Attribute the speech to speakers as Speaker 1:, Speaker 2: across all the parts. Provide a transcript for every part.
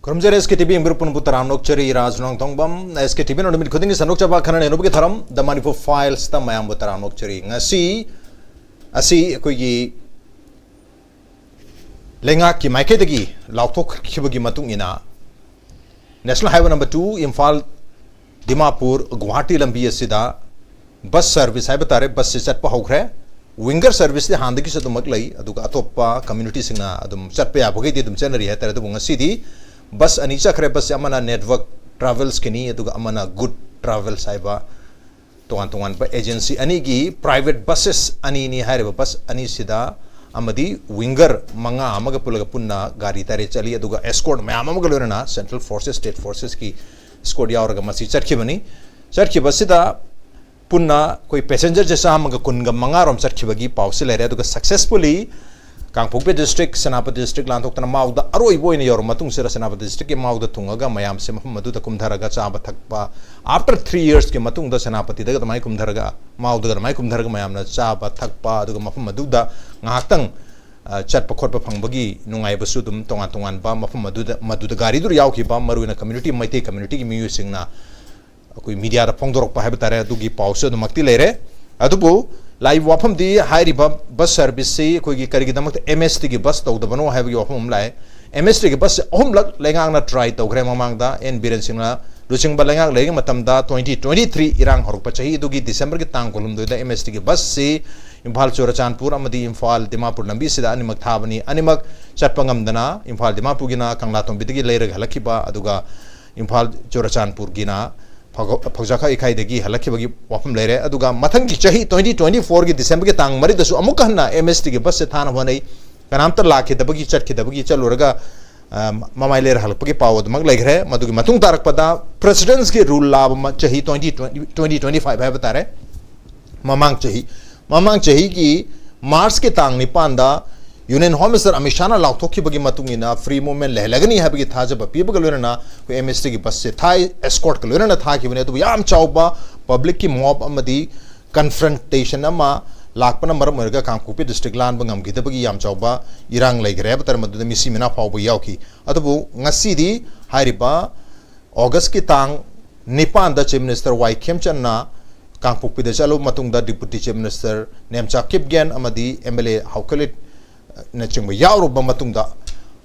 Speaker 1: Kurumjare SKTV Imbrupun Putaram Nokchari Raj NONGTHOMBAM SKTV no nimit khuding sanok chaba khana ne nubi tharam the Manipur files ta mayam Putaram Nokchari ngasi asi koi gi lenga ki maike dagi lauthok khibagi matung ina National Highway number 2 Imphal Dimapur Guwahati lambi asida bus service hai batare bus se chatpa hokre winger service de handagi se tumak lai aduga atopa community singna adum chatpa ya bhagi de dum chanari hai tare du ngasi di bus ani chakre bus amana network travels kini aduga amana good travels saiba tongan tongan ba agency ani gi private buses ani ni haire bus ani sida amadi winger manga amaga pulaga punna gari tare chali aduga escort mayam amaga lorena central forces state forces ki escort yauraga masi charkhibani charkhibas sida punna koi passenger jesa amaga kunga manga rom charkhibagi pause lere aduga successfully Kangpokpe district Senapati district lantok tana mauda aroi boy ni yor matung sira Senapati district ke mauda tungaga mayam se madu ta kumdharaga chaba thakpa after 3 years ke matung da Senapati daga tamai kumdharaga mauda ga mai kumdharaga mayam na chaba thakpa aduga mafum madu da ngaktang chatpa khotpa phangbagi nungai basu dum tongan tongan ba mafum madu da gari dur yaw ki ba maruina community maite community ki miyu singna koi media da phongdorok pa habi tare adugi pause do makti lere adubu live wafam di high river bus service se koi gi kari gi damak MST gi bus tawda bano ha gi wafam lai MST gi bus hom lak lengang na try taw gre mamang da en biren singna luching balengang leng matam da 2023 irang horok pa chahi du gi December gi tang kolum do da MST gi bus se Imphal Chorachandpur amadi Imphal Dimapur lambi sida animak thabani animak chatpangam dana Imphal Dimapur gi na kangla tom bidigi leirag halakiba aduga Imphal Chorachandpur gi na Pagzaka ikai degi halaki bagi wafam lere aduga mathang ki chahi 2024 ki December ki tang mari dasu amuk hanna MST ki bus se thana honai kanam tar lakhe dabagi chat ki dabagi chaluraga mamai lere halapagi pawad mag legre madugi matung tarak pada presidents ki rule lab chahi 2025 hai batare mamang chahi ki March ke tang nipan da Union Home Minister Amit Shah na lauthok bagi matungina free movement lehlagani ha bagi thaja ba piba galorena ko MST ki bus se thai escort galorena tha ki bune to yam chauba public ki mob amadi confrontation ama lakpana maram erga Kangpokpe district lan bangam gi bagi yam chauba irang leigre batar madu misi mina phaw ba yauki adabu ngasi di hairiba August ki tang nipan da chief minister Y Khemchan na Kangpokpe de chalo matung da deputy chief minister Nemcha Kipgen amadi MLA Haukalit na chingba yauro ba matungda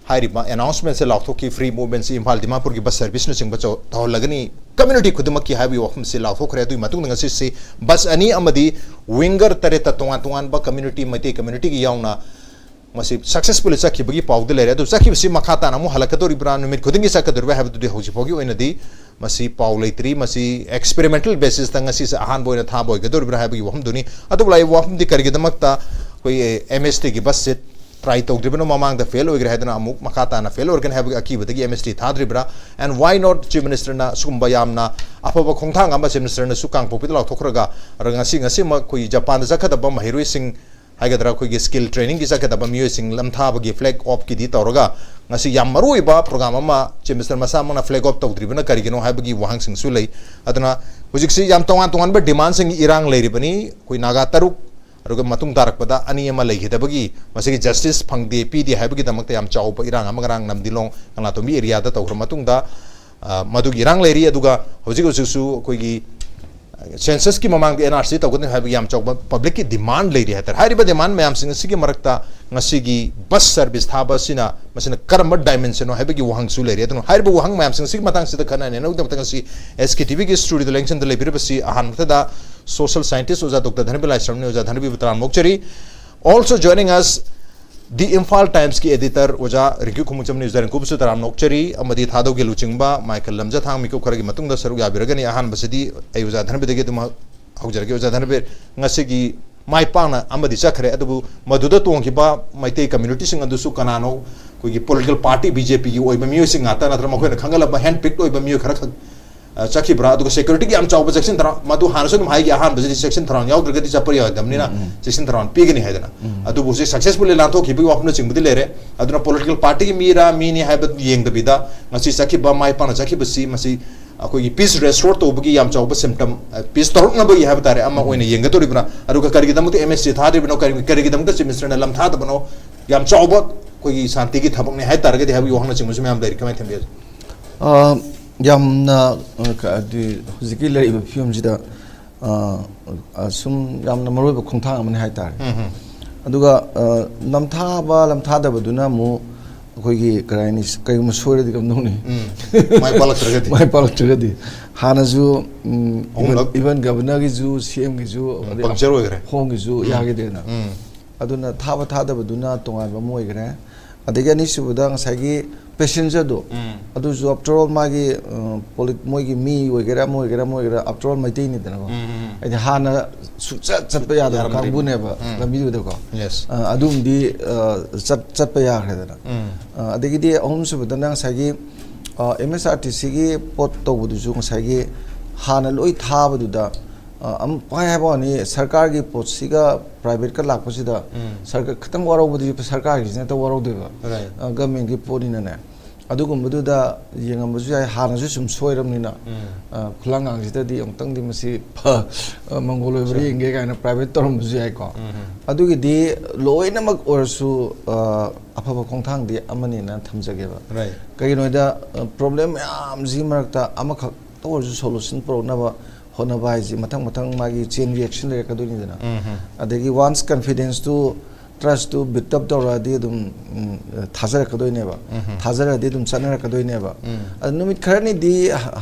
Speaker 1: hairiba announcement se lauthok ki free movement se Imphal Dimapur ki bus service na chingba chaw taw lagani community khuduma ki habi wafam se lauthok re du matung nga se bus ani amadi winger tare ta tongan tongan ba community mate community ki yauna masi successfully sakhi bagi pawde lere du sakhi si makhata namu halakatori brand numit khuding ki sakador ba habi du hoji pogi oina di masi pawleitri masi experimental basis tanga si ahan boina tha boy gador bra habi wafam duni adu lai wafam di kargi damakta koi MST ki bus se try to driven mamang the fail over hedna amuk makata na fail organ have aki bagi MST thadribra and why not chief minister na sumbayam na apaba khongthang amba chief minister na sukang popidal thokraga ranga sing ma koi Japan zakada ba mahiroi sing haigadra koi skill training gi zakada ba miyo sing lamtha bagi flag off ki di tawraga ngasi yam maroi ba program ama chief minister masa mana flag off to driven kari gino ha bagi wahang sing sulai aduna hujik si yam tongan ba demand sing irang leiribani koi naga taruk aruga matung tarak pada ani ama leihidabagi masigi justice phangde pd haibagi damakta yam chauba irang amagarang namdilong kangla tomi area da tawra matung da madugi irang leiri aduga hojik su koigi census ki mamang de NRC tawgani haibagi yam chauba public ki demand leiri hatar hariba demand mayam sing sigi marakta ngasigi bus service thaba sina masina karma dimension haibagi wahang su leiri adu hariba wahang mayam sing sigi matang sida khana ne no damtang si SKTV ki studio de lengchen de leibir basi ahan da social scientist Oza Dr. DHANABIR LAISHRAM ne Oza DHANABIR Putaram Nokchari. Also joining us the Imphal Times ki editor Oza RINKU KHUMUKCHAM ne Oza RINKU Putaram Nokchari amadi THADOU ge luchingba MICHEAL LAMJATHANG mikop kharagi matung da saruk yabiragani ahan basidi ai Oza DHANABIR ge tuma haujarage Oza DHANABIR ngasigi mai pangna amadi chakhre adubu maduda tongkiba maitei community sing adusu kanano koi gi political party BJP gi oiba miyo sing ata natra makhoi na khangala ba hand picked oiba miyo khara chakhi bra adu security ki am chawba section thara madu hanasum hai gi ahan bajadi section thara yaw dragati chapar yaw damni na section thara pigani haidana adu bo successfully lanto ki bi wapna chingbi lere aduna political party ki mira mini haibat yeng da bida ngasi chakhi ba mai pana chakhi basi masi akoi gi peace restore to bugi yam chawba symptom peace torok na bugi habat tare amma oina yenga to ribna adu ka kargi damu MSC thari bino kargi damu chief minister na lam tha da bano yam chawba koi shanti ki thabak ne hai target habi wahna chingmu me am dai kamai thambe
Speaker 2: ꯌꯥꯝꯅ ꯍꯧꯖꯤꯛꯀꯤ ꯂꯩꯔꯤꯕ ꯐꯤꯕꯝꯁꯤꯗ ꯁꯨꯝ ꯌꯥꯝꯅ ꯃꯔꯨꯑꯣꯏꯕ ꯈꯣꯡꯊꯥꯡ ꯑꯃꯅꯤ ꯍꯥꯏꯇꯥꯔꯦ ꯑꯗꯨꯒ ꯅꯝꯊꯥꯕ ꯂꯝꯊꯥꯗꯕꯗꯨꯅ ꯑꯃꯨꯛ ꯑꯩꯈꯣꯏꯒꯤ ꯀꯔꯤ ꯍꯥꯏꯅꯤ ꯀꯩꯒꯨꯝꯕ ꯁꯣꯏꯔꯗꯤ ꯀꯝꯗꯧꯅꯤ
Speaker 1: ꯃꯥꯏ
Speaker 2: ꯄꯥꯜꯂꯛꯇ꯭ꯔꯒꯗꯤ ꯍꯥꯟꯅꯁꯨ ꯏꯚꯟ ꯒꯕꯔꯅꯔꯒꯤꯁꯨ ꯁꯤꯑꯦꯝꯒꯤꯁꯨ
Speaker 1: ꯄꯪꯆꯔ ꯑꯣꯏꯈ꯭ꯔꯦ
Speaker 2: ꯍꯣꯝꯒꯤꯁꯨ ꯌꯥꯈꯤꯗꯦꯅ ꯑꯗꯨꯅ ꯊꯥꯕ ꯊꯥꯗꯕꯗꯨꯅ ꯇꯣꯉꯥꯟꯕ ꯑꯃ ꯑꯣꯏꯈ꯭ꯔꯦ ꯑꯗꯒꯤ ꯑꯅꯤꯁꯨꯕꯗ ꯉꯁꯥꯏꯒꯤ ꯄꯦꯁꯦꯟꯖꯔꯗꯣ ꯑꯗꯨꯁꯨ ꯑꯐꯇꯔ ꯑꯣꯜ ꯃꯥꯒꯤ ꯃꯣꯏꯒꯤ ꯃꯤ ꯑꯣꯏꯒꯦꯔꯥ ꯑꯃ ꯑꯣꯏꯒꯦꯔꯥ ꯑꯐꯇꯔ ꯑꯣꯜ ꯃꯩꯇꯩꯅꯤꯗꯅꯀꯣ ꯍꯥꯏꯗꯤ ꯍꯥꯟꯅ ꯁꯨꯡꯆꯠ ꯆꯠꯄ ꯌꯥꯗꯕ ꯀꯥꯡꯕꯨꯅꯦꯕ ꯂꯝꯕꯤꯗꯨꯗꯀꯣ ꯑꯗꯨꯝꯗꯤ ꯆꯠꯄ ꯌꯥꯈ꯭ꯔꯦꯗꯅ ꯑꯗꯒꯤꯗꯤ ꯑꯍꯨꯝꯁꯨꯕꯗꯅ ꯉꯁꯥꯏꯒꯤ MSRTCꯒꯤ ꯄꯣꯠ ꯇꯧꯕꯗꯨꯁꯨ ꯉꯁꯥꯏꯒꯤ ꯍꯥꯟꯅ ꯂꯣꯏ ꯊꯥꯕꯗꯨꯗ ꯄꯥꯏ ꯍꯥꯏꯕ ꯋꯥꯅꯤ ꯁꯔꯀꯥꯔꯒꯤ ꯄꯣꯠꯁꯤꯒ ꯄ꯭ꯔꯥꯏꯚꯦꯠꯀ ꯂꯥꯛꯄꯁꯤꯗ ꯈꯤꯇꯪ ꯋꯥꯔꯧꯕꯗꯤ ꯁꯔꯀꯥꯔꯒꯤꯁꯤꯅ ꯍꯦꯛꯇ ꯋꯥꯔꯧꯗꯣꯏꯕ ꯒꯃꯦꯟꯒꯤ ꯄꯣꯠꯅꯤꯅꯅꯦ ꯑꯗꯨꯒꯨꯝꯕꯗꯨꯗ ꯌꯦꯡꯉꯝꯕꯁꯨ ꯌꯥꯏ ꯍꯥꯟꯅꯁꯨ ꯁꯨꯝ ꯁꯣꯏꯔꯕꯅꯤꯅ ꯈꯨꯂꯪꯒꯥꯡꯁꯤꯗꯗꯤ ꯑꯃꯨꯛꯇꯪꯗꯤ ꯃꯁꯤ ꯃꯪꯒꯣꯜ ꯑꯣꯏꯕ꯭ꯔꯥ ꯌꯦꯡꯒꯦ ꯀꯥꯏꯅ ꯄ꯭ꯔꯥꯏꯚꯦꯠ ꯇꯧꯔꯝꯕꯁꯨ ꯌꯥꯏꯀꯣ ꯑꯗꯨꯒꯤꯗꯤ ꯂꯣꯏꯅꯃꯛ ꯑꯣꯏꯔꯁꯨ ꯑꯐꯕ ꯈꯣꯡꯊꯥꯡꯗꯤ ꯑꯃꯅꯦꯅ ꯊꯝꯖꯒꯦꯕ ꯀꯩꯒꯤꯅꯣꯗ ꯄ꯭ꯔꯣꯕ꯭ꯂꯦꯝ ꯃꯌꯥꯝꯁꯤꯒꯤ ꯃꯔꯛꯇ ꯑꯃꯈꯛꯇ ꯑꯣꯏꯔꯁꯨ ꯁꯣꯂꯨꯁꯟ ꯄꯨꯔꯛꯅꯕ ꯍꯣꯠꯅꯕ ꯍꯥꯏꯁꯤ ꯃꯊꯪ ꯃꯥꯒꯤ ꯆꯦꯟ ꯔꯤꯑꯦꯛꯁꯟ ꯂꯩꯔꯛꯀꯗꯣꯏꯅꯤꯗꯅ ꯑꯗꯒꯤ ꯋꯥꯟꯁ ꯀꯟꯐꯤꯗꯦꯟꯁꯇꯨ ꯇ꯭ꯔꯁꯇꯨ ꯕꯤꯜꯠ ꯑꯞ ꯇꯧꯔꯛꯑꯗꯤ ꯑꯗꯨꯝ ꯊꯥꯖꯔꯛꯀꯗꯣꯏꯅꯦꯕ ꯊꯥꯖꯔꯗꯤ ꯑꯗꯨꯝ ꯆꯠꯅꯔꯛꯀꯗꯣꯏꯅꯦꯕ ꯑꯗꯨ ꯅꯨꯃꯤꯠ ꯈꯔꯅꯤꯗꯤ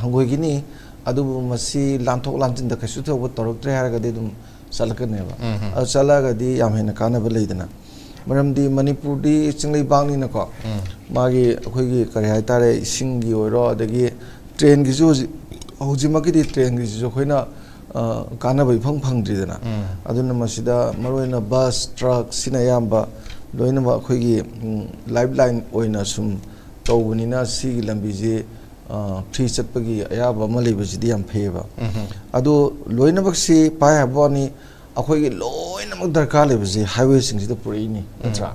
Speaker 2: ꯍꯪꯒꯣꯏꯈꯤꯅꯤ ꯑꯗꯨꯕꯨ ꯃꯁꯤ ꯂꯥꯟꯊꯣꯛ ꯂꯥꯟꯁꯤꯟꯗ ꯀꯩꯁꯨ ꯊꯧꯕ ꯇꯧꯔꯛꯇ꯭ꯔꯦ ꯍꯥꯏꯔꯒꯗꯤ ꯑꯗꯨꯝ ꯆꯠꯂꯛꯀꯅꯦꯕ ꯑꯗꯨ ꯆꯠꯂꯛꯑꯒꯗꯤ ꯌꯥꯝ ꯍꯦꯟꯅ ꯀꯥꯟꯅꯕ ꯂꯩꯗꯅ ꯃꯔꯝꯗꯤ ꯃꯅꯤꯄꯨꯔꯗꯤ ꯆꯤꯡꯂꯩꯕꯥꯛꯅꯤꯅꯀꯣ ꯃꯥꯒꯤ ꯑꯩꯈꯣꯏꯒꯤ ꯀꯔꯤ ꯍꯥꯏꯇꯥꯔꯦ ꯏꯁꯤꯡꯒꯤ ꯑꯣꯏꯔꯣ ꯑꯗꯒꯤ ꯇ꯭ꯔꯦꯟꯒꯤꯁꯨ ꯍꯧꯖꯤꯛꯃꯛꯀꯤꯗꯤ ꯇ꯭ꯔꯦꯟꯒꯤꯁꯤꯁꯨ ꯑꯩꯈꯣꯏꯅ ꯀꯥꯟꯅꯕ ꯏꯐꯪ ꯐꯪꯗ꯭ꯔꯤꯗꯅ ꯑꯗꯨꯅ ꯃꯁꯤꯗ ꯃꯔꯨꯑꯣꯏꯅ ꯕꯁ ꯇ꯭ꯔꯛ ꯁꯤꯅ ꯑꯌꯥꯝꯕ ꯂꯣꯏꯅꯃꯛ ꯑꯩꯈꯣꯏꯒꯤ ꯂꯥꯏꯐ ꯂꯥꯏꯟ ꯑꯣꯏꯅ ꯁꯨꯝ ꯇꯧꯕꯅꯤꯅ ꯁꯤꯒꯤ ꯂꯝꯕꯤꯁꯤ ꯐ꯭ꯔꯤ ꯆꯠꯄꯒꯤ ꯑꯌꯥꯕ ꯑꯃ ꯂꯩꯕꯁꯤꯗꯤ ꯌꯥꯝ ꯐꯩꯌꯦꯕ ꯑꯗꯣ ꯂꯣꯏꯅꯃꯛꯁꯤ ꯄꯥꯏ ꯍꯥꯏꯕ ꯋꯥꯅꯤ ꯑꯩꯈꯣꯏꯒꯤ ꯂꯣꯏꯅꯃꯛ ꯗꯔꯀꯥꯔ ꯂꯩꯕꯁꯤ ꯍꯥꯏꯋꯦꯁꯤꯡꯁꯤꯗ ꯄꯨꯔꯛꯏꯅꯤ ꯅꯠꯇ꯭ꯔꯥ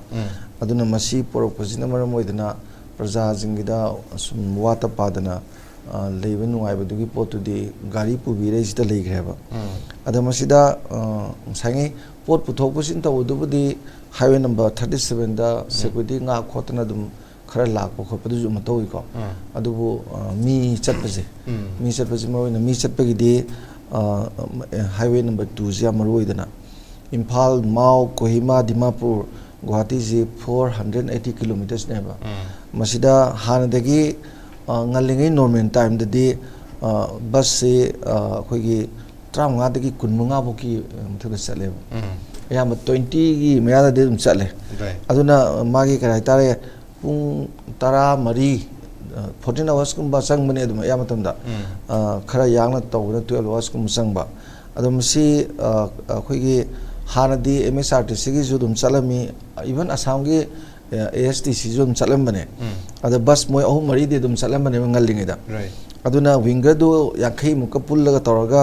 Speaker 2: ꯑꯗꯨꯅ ꯃꯁꯤ ꯄꯨꯔꯛꯄꯁꯤꯅ ꯃꯔꯝ ꯑꯣꯏꯗꯅ ꯄ꯭ꯔꯖꯥꯁꯤꯡꯒꯤꯗ ꯁꯨꯝ ꯋꯥꯠꯇ ꯄꯥꯗꯅ ꯂꯩꯕ ꯅꯨꯡꯉꯥꯏꯕꯗꯨꯒꯤ ꯄꯣꯠꯇꯨꯗꯤ ꯒꯥꯔꯤ ꯄꯨꯕꯤꯔꯩꯁꯤꯗ ꯂꯩꯈ꯭ꯔꯦꯕ ꯑꯗ ꯃꯁꯤꯗ ꯉꯁꯥꯏꯒꯤ ꯄꯣꯠ ꯄꯨꯊꯣꯛ ꯄꯨꯁꯤꯟ ꯇꯧꯕꯗꯨꯕꯨꯗꯤ ꯍꯥꯏꯋꯦ ꯅꯝꯕꯔ 37ꯗ ꯁꯦꯀ꯭ꯌꯨꯔꯤꯇꯤ ꯉꯥꯛ ꯈꯣꯠꯇꯅ ꯑꯗꯨꯝ ꯈꯔ ꯂꯥꯛꯄ ꯈꯣꯠꯄꯗꯨꯁꯨ ꯑꯃ ꯇꯧꯏꯀꯣ ꯑꯗꯨꯕꯨ ꯃꯤ ꯆꯠꯄꯁꯦ ꯃꯔꯨ ꯑꯣꯏꯅ ꯃꯤ ꯆꯠꯄꯒꯤꯗꯤ ꯍꯥꯏꯋꯦ ꯅꯝꯕꯔ 2ꯁꯤ ꯌꯥꯝ ꯃꯔꯨ ꯑꯣꯏꯗꯅ ꯏꯝꯐꯥꯜ ꯃꯥꯎ ꯀꯣꯍꯤꯃꯥ ꯗꯤꯃꯥꯄꯨꯔ ꯒꯨꯋꯥꯍꯥꯇꯤꯁꯤ 480 ꯀꯤꯂꯣꯃꯤꯇꯔꯁꯅꯦꯕ ꯃꯁꯤꯗ ꯍꯥꯟꯅꯗꯒꯤ ꯉꯜꯂꯤꯉꯩ ꯅꯣꯔꯃꯦꯜ ꯇꯥꯏꯝꯗꯗꯤ ꯕꯁꯁꯤ ꯑꯩꯈꯣꯏꯒꯤ 35ꯗꯒꯤ 25 ꯐꯥꯎꯒꯤ ꯃꯊꯛꯇ ꯆꯠꯂꯦꯕ ꯑꯌꯥꯝꯕ 20ꯒꯤ ꯃꯌꯥꯗꯗꯤ ꯑꯗꯨꯝ ꯆꯠꯂꯦ ꯑꯗꯨꯅ ꯃꯥꯒꯤ ꯀꯔꯤ ꯍꯥꯏꯇꯥꯔꯦ ꯄꯨꯡ 14 ꯑꯋꯥꯔꯁꯀꯨꯝꯕ ꯆꯪꯕꯅꯦ ꯑꯗꯨꯝ ꯑꯌꯥꯝꯕ ꯃꯇꯝꯗ ꯈꯔ ꯌꯥꯡꯅ ꯇꯧꯕꯅ 12 ꯑꯋꯥꯔꯁꯀꯨꯝꯕ ꯆꯪꯕ ꯑꯗꯣ ꯃꯁꯤ ꯑꯩꯈꯣꯏꯒꯤ ꯍꯥꯟꯅꯗꯤ MSRTCꯒꯤꯁꯨ ꯑꯗꯨꯝ ꯆꯠꯂꯝꯃꯤ ꯏꯚꯟ ꯑꯁꯥꯝꯒꯤ ASTCꯁꯨ ꯑꯗꯨꯝ ꯆꯠꯂꯝꯕꯅꯦ ꯑꯗ ꯕꯁ ꯃꯣꯏ 3-4ꯗꯤ ꯑꯗꯨꯝ ꯆꯠꯂꯝꯕꯅꯦꯕ ꯉꯜꯂꯤꯉꯩꯗ ꯑꯗꯨꯅ ꯋꯤꯡꯒꯔꯗꯨ 50ꯃꯨꯛꯀ ꯄꯨꯜꯂꯒ ꯇꯧꯔꯒ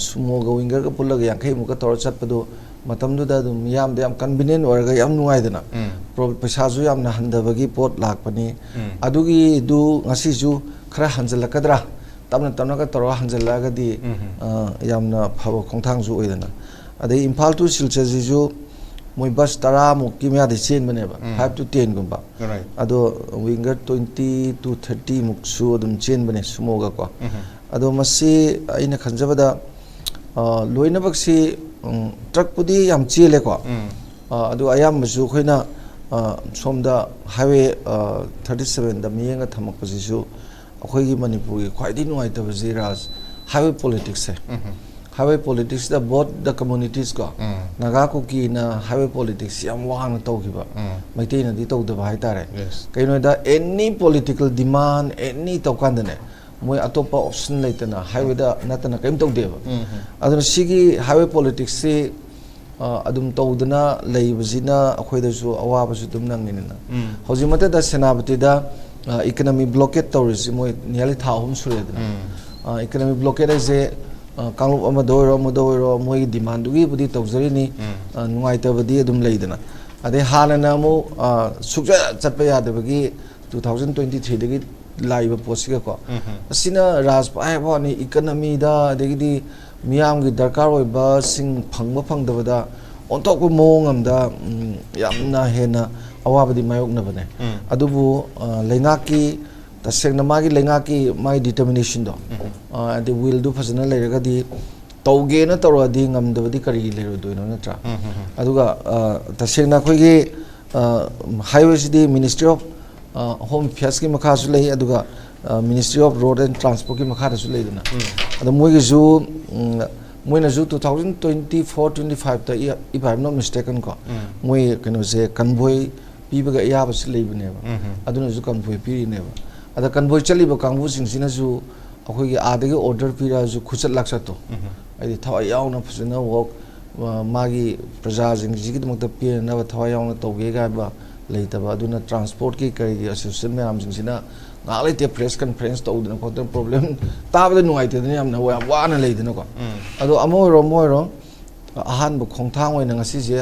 Speaker 2: ꯁꯨꯃꯣꯒ ꯋꯤꯡꯒꯔꯒ ꯄꯨꯜꯂꯒ 50ꯃꯨꯛꯀ ꯇꯧꯔ ꯆꯠꯄꯗꯨ ꯃꯇꯝꯗꯨꯗ ꯑꯗꯨꯝ ꯃꯤꯌꯥꯝꯗ ꯌꯥꯝ ꯀꯟꯚꯤꯅꯤꯌꯦꯟ ꯑꯣꯏꯔꯒ ꯌꯥꯝ ꯅꯨꯡꯉꯥꯏꯗꯅ ꯄꯩꯁꯥꯁꯨ ꯌꯥꯝꯅ ꯍꯟꯊꯕꯒꯤ ꯄꯣꯠ ꯂꯥꯛꯄꯅꯤ ꯑꯗꯨꯒꯤꯗꯨ ꯉꯁꯤꯁꯨ ꯈꯔ ꯍꯟꯖꯜꯂꯛꯀꯗ꯭ꯔꯥ ꯇꯞꯅꯒ ꯇꯧꯔꯒ ꯍꯟꯖꯜꯂꯛꯑꯒꯗꯤ ꯌꯥꯝꯅ ꯐꯕ ꯈꯣꯡꯊꯥꯡꯁꯨ ꯑꯣꯏꯗꯅ ꯑꯗꯩ ꯏꯝꯐꯥꯜ ꯇꯨ ꯁꯤꯜꯆꯔꯁꯤꯁꯨ ꯃꯣꯏ ꯕꯁ 10ꯃꯨꯛꯀꯤ ꯃꯌꯥꯗꯤ ꯆꯦꯟꯕꯅꯦꯕ 5 to 10ꯒꯨꯝꯕ ꯑꯗꯣ ꯋꯤꯡꯒꯔ 20 to 30ꯃꯨꯛꯁꯨ ꯑꯗꯨꯝ ꯆꯦꯟꯕꯅꯦ ꯁꯨꯃꯣꯒꯀꯣ ꯑꯗꯣ ꯃꯁꯤ ꯑꯩꯅ ꯈꯟꯖꯕꯗ ꯂꯣꯏꯅꯃꯛꯁꯤ ꯇ꯭ꯔꯛꯄꯨꯗꯤ ꯌꯥꯝ ꯆꯦꯜꯂꯦꯀꯣ ꯑꯗꯨ ꯑꯌꯥꯝꯕꯁꯨ ꯑꯩꯈꯣꯏꯅ ꯁꯣꯝꯗ ꯍꯥꯏꯋꯦ 37ꯗ ꯃꯤꯠꯌꯦꯡꯒ ꯊꯝꯃꯛꯄꯁꯤꯁꯨ ꯑꯩꯈꯣꯏꯒꯤ ꯃꯅꯤꯄꯨꯔꯒꯤ ꯈ꯭ꯋꯥꯏꯗꯒꯤ ꯅꯨꯡꯉꯥꯏꯇꯕꯁꯤ ꯍꯥꯏꯋꯦ ꯄꯣꯂꯤꯇꯤꯛꯁꯁꯦ ꯍꯥꯏꯋꯦ ꯄꯣꯂꯤꯇꯤꯛꯁꯗ ꯕꯣꯠ ꯗ ꯀꯝꯃꯨꯅꯤꯇꯤꯁ ꯀꯣ ꯅꯥꯒꯥ ꯀꯨꯀꯤꯅ ꯍꯥꯏꯋꯦ ꯄꯣꯂꯤꯇꯤꯛꯁ ꯌꯥꯝ ꯋꯥꯡꯅ ꯇꯧꯈꯤꯕ ꯃꯩꯇꯩꯅꯗꯤ ꯇꯧꯗꯕ ꯍꯥꯏꯇꯥꯔꯦ ꯀꯩꯅꯣꯗ ꯑꯦꯅꯤ ꯄꯣꯂꯤꯇꯤꯀꯦꯜ ꯗꯤꯃꯥꯟ ꯑꯦꯅꯤ ꯇꯧꯀꯥꯟꯗꯅꯦ ꯃꯣꯏ ꯑꯇꯣꯞꯄ ꯑꯣꯞꯁꯟ ꯂꯩꯇꯅ ꯍꯥꯏꯋꯦꯗ ꯅꯠꯇꯅ ꯀꯔꯤꯝ ꯇꯧꯗꯦꯕ ꯑꯗꯨꯅ ꯁꯤꯒꯤ ꯍꯥꯏꯋꯦ ꯄꯣꯂꯤꯇꯤꯛꯁꯁꯤ ꯑꯗꯨꯝ ꯇꯧꯗꯅ ꯂꯩꯕꯁꯤꯅ ꯑꯩꯈꯣꯏꯗꯁꯨ ꯑꯋꯥꯕꯁꯨ ꯑꯗꯨꯝ ꯅꯪꯉꯤꯅꯤꯅ ꯍꯧꯖꯤꯛꯃꯛꯇꯗ ꯁꯦꯅꯥꯄꯇꯤꯗ ꯏꯀꯣꯅꯣꯃꯤ ꯕ꯭ꯂꯣꯀꯦꯠ ꯇꯧꯔꯤꯁꯤ ꯃꯣꯏ ꯅꯤꯌꯔꯂꯤ ꯊꯥ 3 ꯁꯨꯔꯦꯗꯅ ꯏꯀꯣꯅꯣꯃꯤ ꯕ꯭ꯂꯣꯀꯦꯠ ꯍꯥꯏꯁꯦ ꯀꯥꯡꯂꯨꯞ ꯑꯃꯗ ꯑꯣꯏꯔꯣ ꯃꯣꯏꯒꯤ ꯗꯤꯃꯥꯟꯗꯨꯒꯤꯕꯨꯗꯤ ꯇꯧꯖꯔꯤꯅꯤ ꯅꯨꯡꯉꯥꯏꯇꯕꯗꯤ ꯑꯗꯨꯝ ꯂꯩꯗꯅ ꯑꯗꯩ ꯍꯥꯟꯅꯅ ꯑꯃꯨꯛ ꯆꯠꯄ ꯌꯥꯗꯕꯒꯤ 2023ꯗꯒꯤ ꯂꯥꯛꯏꯕ ꯄꯣꯠꯁꯤꯒꯀꯣ ꯑꯁꯤꯅ ꯔꯥꯖ ꯄꯥꯏꯕ ꯋꯥꯅꯤ ꯏꯀꯣꯅꯣꯃꯤꯗ ꯑꯗꯒꯤꯗꯤ ꯃꯤꯌꯥꯝꯒꯤ ꯗꯔꯀꯥꯔ ꯑꯣꯏꯕꯁꯤꯡ ꯐꯪꯗꯕꯗ ꯑꯣꯟꯊꯣꯛꯄ ꯃꯑꯣꯡ ꯑꯃꯗ ꯌꯥꯝꯅ ꯍꯦꯟꯅ ꯑꯋꯥꯕꯗꯤ ꯃꯥꯌꯣꯛꯅꯕꯅꯦ ꯑꯗꯨꯕꯨ ꯂꯩꯉꯥꯛꯀꯤ तसेंगना मागी लेंगा की मागी डिटर्मिनेशन दो the will do फजना लेरगा दी तौगे न तौरा दी ngam करी लेरो दोइनो नत्रा अदुगा तसेंगना खोगी highways di Ministry of Home Affairs ki makha su lei aduga Ministry of Road and Transport ki makha su lei dana adu moi gi ju moi na ju 2024-25 ta if I am not mistaken ko moi kano se convoy pi ba ga ya ba su lei bane ba aduna ju convoy pi ne ba ada convoy chali ba kangbu sing sina ju akhoi gi ade gi order pi ra ju khuchat laksa to ai thawai yaw na phusina work मागी प्रजा जिंग दमक पीनब थवा यावना तौगे गाबा लेतबा अदुना transport की करी association ma'am जिंगसिना गालेते press conference तौदना को problem ताबद नुआइतेदना यामना वाना लेदना को अदो अमोरो अहान बु खोंथांग ओइना ngasi je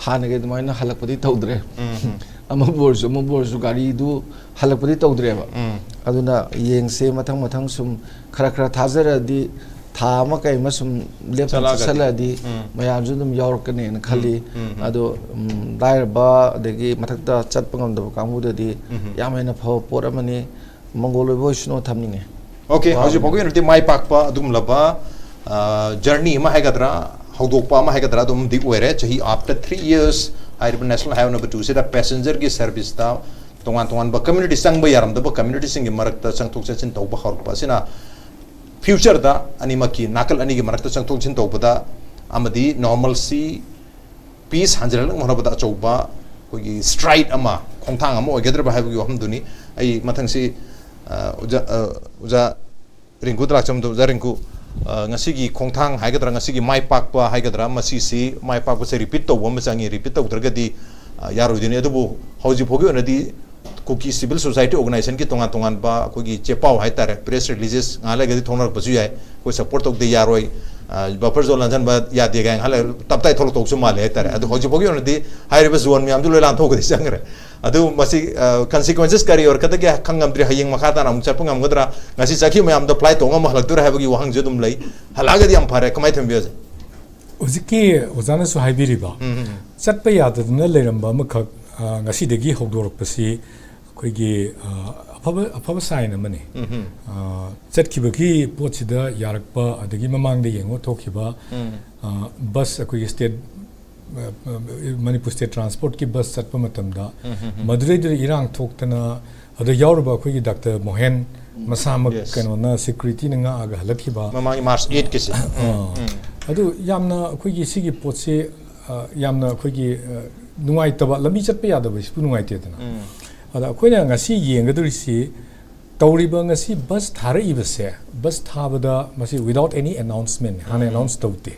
Speaker 2: हानगे दमाइना हलकपदि तौद्रे अमबोरसु गाड़ी दु हलकपदि तौद्रे बा अदुना येंगसे मथंग मथंग सुम खरा खरा थाजरदि था कई लेप चलदी मैं यौरकने खाली अदी मथक चतपद कांगूदी फव पोट मंगोल स्नो थमनी
Speaker 1: ओके हजी माई पाक जर्नी हैगद्रा हौदोपद्रा चाही after 3 years national highway number 2 से पैसेंजर की सर्विस तोान तोान कम्युनिटी चंब यारमदब कम्युनिटी मरक्त चंथोक चंसिन तौब हौरपसिना फ्यूचर दा अनिमकी नाकल अनी की मरक्त चंथोक चंसिन तौबदा अमदी नॉर्मलसी पीस हंजरल मनबदा अचौबा कोई स्ट्राइट अमा खोंथांग अमा ओगेद्रबा हाइबगी वहमदुनी आई मथंगसी उजा रिंकू द्राचम उजा Rinku ngasi khongthang haigadra ngasi mai pakpa haigadra masi si mai pakpa se repeat to wam changi repeat to dragadi yarudini adubu hauji phogi onadi kuki civil society organization ki tongan tongan ba kogi chepau haitare press releases ngala gadi thonar pasu yai koi support tok de yaroi buffer zone lanjan ba ya de gang hala taptai thol tok su male haitare adu hauji phogi onadi hairiba zone mi amdu lelan thogadi changre adu masi consequences kari or kada ge khangam dri hayeng makhata na mungcha pungam gadra ngasi chakhi mayam da flight tonga ma halakdur habagi wahang jedum lai halagadi am phare kamai thambio je
Speaker 3: uziki ozana su haibiriba chatpa yadadna leramba makhak ngasi degi hogdorok pasi koigi afaba sign amani chatkibagi pochida yarakpa adagi mamang de yengo thokiba bus koigi state Manipur State Transport की बस चटप मतमदा मदुरै इरांग थोक्तना अद यावरबा अखोगी doctor Mohan मसामक कनोना security नंगा आगा हलखिबा
Speaker 1: ममांग मार्च 8 किसे
Speaker 3: अदु यामना अखोगी सिगी पोचे यामना अखोगी नुंगाइतबा लमी चटप यादबा सिपु नुंगाइतेदना अदा अखोइना ngasi yengadurisi तौरीबा ngasi बस थारइबसे बस थाबदा मसी without any announcement हाने announce तौते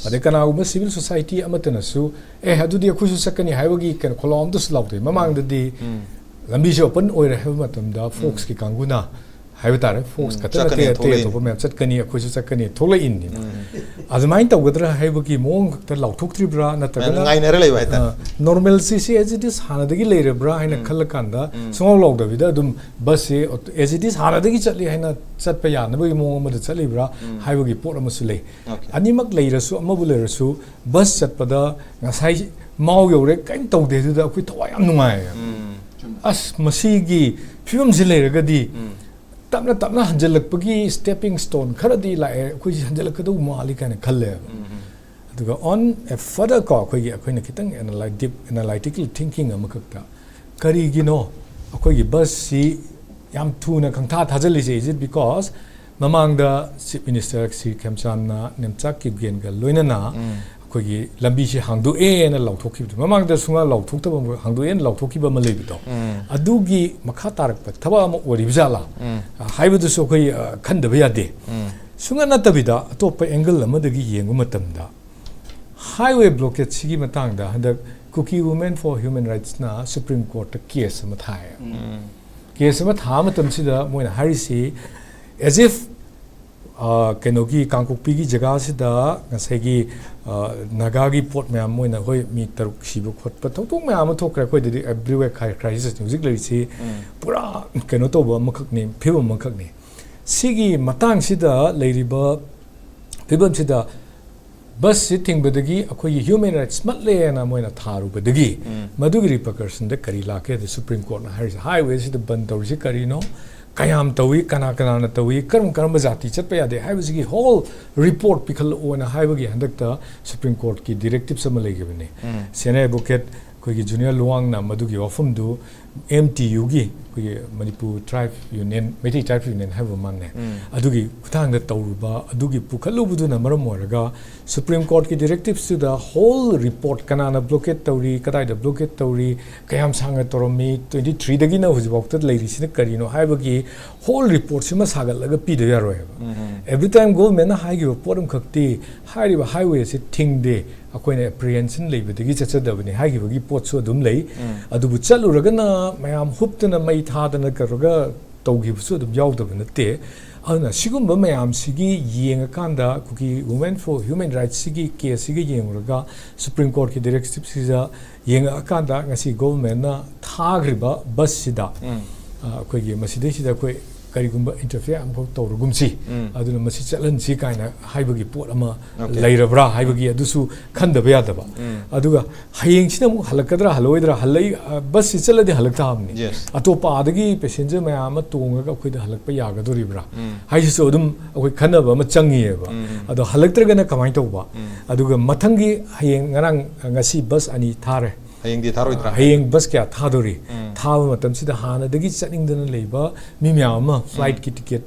Speaker 3: अदे कनागुबा civil society अमतनसु ए हदुदि अखुसु सकनी हाइबगी कन खोलम दुस लाउते ममांगदि लंबीसे ओपन ओइरे हेब मतमदा फोक्स की कांगुना हाइबतारे फोक्स कतते ते तो मैम चटकनी अखुसु सकनी थोले इननि अजमाइन तौगदरा हाइबगी मोंग त लाउथोक्त्रिब्रा नतगना
Speaker 1: ngainere lei baita
Speaker 3: normal सी as it is हानदगी लेरेब्रा हाइना खलकांदा सोंग लौगदबिदा दुम बस से as it is हानदगी चली हाइना चटप यानबगी मोंग अमद चलीब्रा हाइबगी पोट अमसु ले अनिमक लेरसु अमबु लेरसु बस चटपदा ngasai माउ यौरे काइन तौदेदुदा अखुइ थवा याम नुंगाय अस मसीगी फिल्म से लेरगदी तबना तबना हंजलकपगी स्टेपिंग स्टोन खरदी लाए अखुइ हंजलकदु माली काने खल्ले अदुगा ऑन ए फर्दर को अखोगी अखोइना खितंग एनालिटिकल थिंकिंग अमकक्ता करिगिनो अखोगी बस सी याम थुना खंथा थाजलिसे इज इट बिकॉज ममांगदा चीफ मिनिस्टर श्री खेमचामना नेमचाक की गेनगा लोइनाना अखोगी लंबी से हांगदु एना लाउथोखिबदु ममांगदा सुंगा लाउथोक्तबा हांगदु एना लाउथोखिबा मलेबिदो अदुगी मखा तारकप थबा अम ओरिबजाला हाइबदुसु अखोई खंदबा यादे सुंगा नतबिदा अतोप एंगल अमदगी येंगु मतमदा हाईवे ब्लॉकेज सिगी मतंगदा हंदक Kuki women for human rights ना सुप्रीम कोर्ट केस अमा थाय केस अमा था मतमसिदा मोइना हारिसी एज इफ केनोगी कांकोपी की जगह सिदा ngsaigi नागागी पोट मैम मोइना होय मी तरुक सिबु खोटप थौतों मैम थोकरा खोइदि एवरीवेयर क्राइसिस म्यूजिक लरिसी पूरा केनो तोबा मखकनि फिबम मखकनि सिगी मतंग सिदा लेरिबा फिबम सिदा bus sitting badagi akoi human rights matle na moina tharu badagi madugi repercussion de kari lake the supreme court na highway si de ban tawri kari no kayam tawi kana na tawi karam jati chatpa yade haibagi whole report pikhal ona haibagi handakta supreme court ki directives ama legibane senior advocate koigi junior luang na madugi wafum du MTU gi koigi Manipur tribe union Metis tribe union have manne adugi kuthang da tawruba adugi pukhalu budu na maram moraga supreme court ki directives to the whole report kana na blockade tawri kadai da blockade tawri kayam sanga toromi 23 dagi na hujibokta leiri sin karino haibagi whole report sima sagal laga pi de yaroi every time government na haigi report khakti hairiba highway se thing de akoina apprehension leibadagi chachadabani haigibagi potsu adum lei adubu chaluragana mayam huptana mai thadana karaga tawgibsu adum yawdaba natte aduna sigumba mayam sigi yengakanda kuki women for human rights sigi case sigi yenguraga supreme court ki directive sija yengakanda ngasi government na thagriba bus sida akoigi maside sida koi karigumba interfere amko tawrugumsi aduna masi chalansi kaina haibagi pot ama leirabra haibagi adusu khandaba yadaba aduga hayeng sina mu halakadra haloidra halai bus chaladi halakta amni atopa adagi passenger mayam tongaga khoida halakpa yagadoribra haisu adum akoi khanaba ma changiyeba ado halaktragana kamai tawba aduga mathangi hayeng ngarang ngasi bus ani thare
Speaker 1: hayeng di tharoi tra
Speaker 3: hayeng bus kya thadori thawa matam sida hana dagi chatningdana leiba mi myam flight ki ticket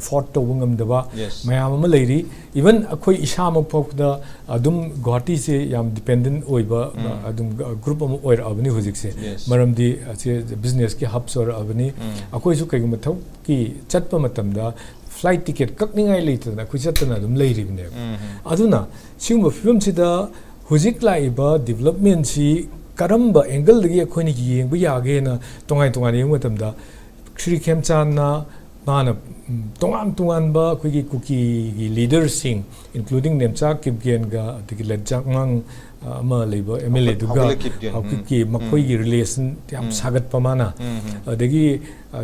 Speaker 3: afford to wangam daba mayam ma leiri even akhoi isam phokda adum Guwahati se yam dependent oiba adum group am oir abani hujik se maram di business ki hubs or abani akhoi su kai mathau ki chatpa matam da flight ticket kakningai leitana khu chatna adum leiri bne aduna singba film sida hujik laiba development si karamba angle dagi akhoni yengba yage na tongai yeng matamda Shri Khemchan na mana tongan ba akhoi kuki gi leaders sing including Nemcha Kipgen ga dagi LAMJATHANG ama leiba MLA duga akhoi makhoi gi relation yam sagat pamana dagi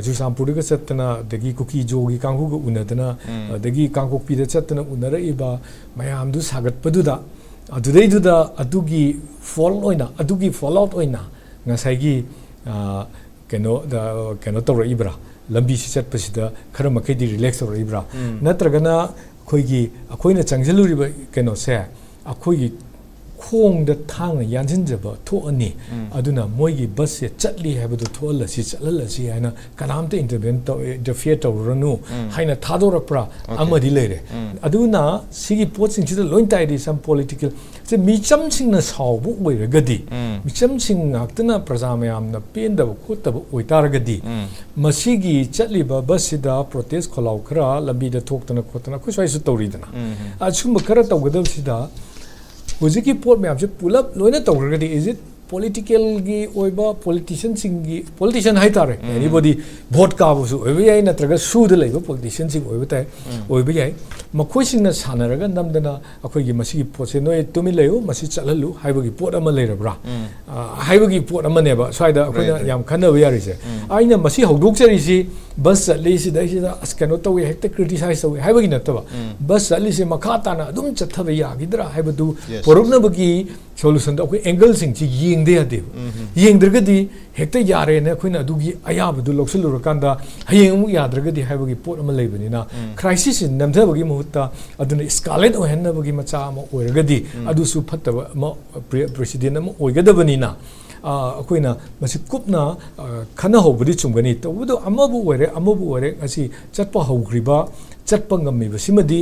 Speaker 3: Jusampur ga chatna dagi kuki jogi kanghu ga unadana dagi kangkok pi da chatna unara iba mayam du sagat paduda aduda adugi fallout oina ngasai keno tawra ibra lambi si chat pasida khara makai di relax tawra ibra natragana akoina changjaluriba keno se akoigi khong da thang yanjinjaba thoani aduna moigi bus se chatli habadu thola si chalala si haina kanamte interfere tawranu haina thadorakpra amadi leire aduna sigi potsing sida loin taidi some political se micham sing na sawbu oiragadi micham sing aktana prajamayam na pendaba khotaba oitaragadi masigi chatliba bus sida protest kholau khara lambi da thoktana khotana khuswai su tawridana achumba khara tawgadab sida hujiki pot me amse pull up loina tawragadi is it political gi oiba politician haitare anybody vote ka bu su oiba yai natraga su de leiba politician sing oiba tai oiba yai makhoi sing na sanaraga namdana akhoi gi masi pot se noi tumi leyo masi chalalu haibagi pot ama leirabra haibagi pot ama neba swaida akhoi na yam khana ba yari se aina masi hogdok chari si bus li si dai si da askano tawi hekta criticize tawi haibagi nataba bus li se makha ta na adum chathaba ya gidra haibadu porogna bagi solution da akhoi angle sing chi yengde ade yengdragadi hekta yare na akhoi adugi ayabadu loksulurkanda hayeng mu yadragadi haibagi pot ama leibani na crisis in namthabagi muhutta aduna escalate ohenabagi macha ama oiragadi adusu phattaba ma president ama oigadabani na akoina masi kupna khana hobudi chumgani tawudo amabu oire asi chatpa hogriba chatpa ngammi basimadi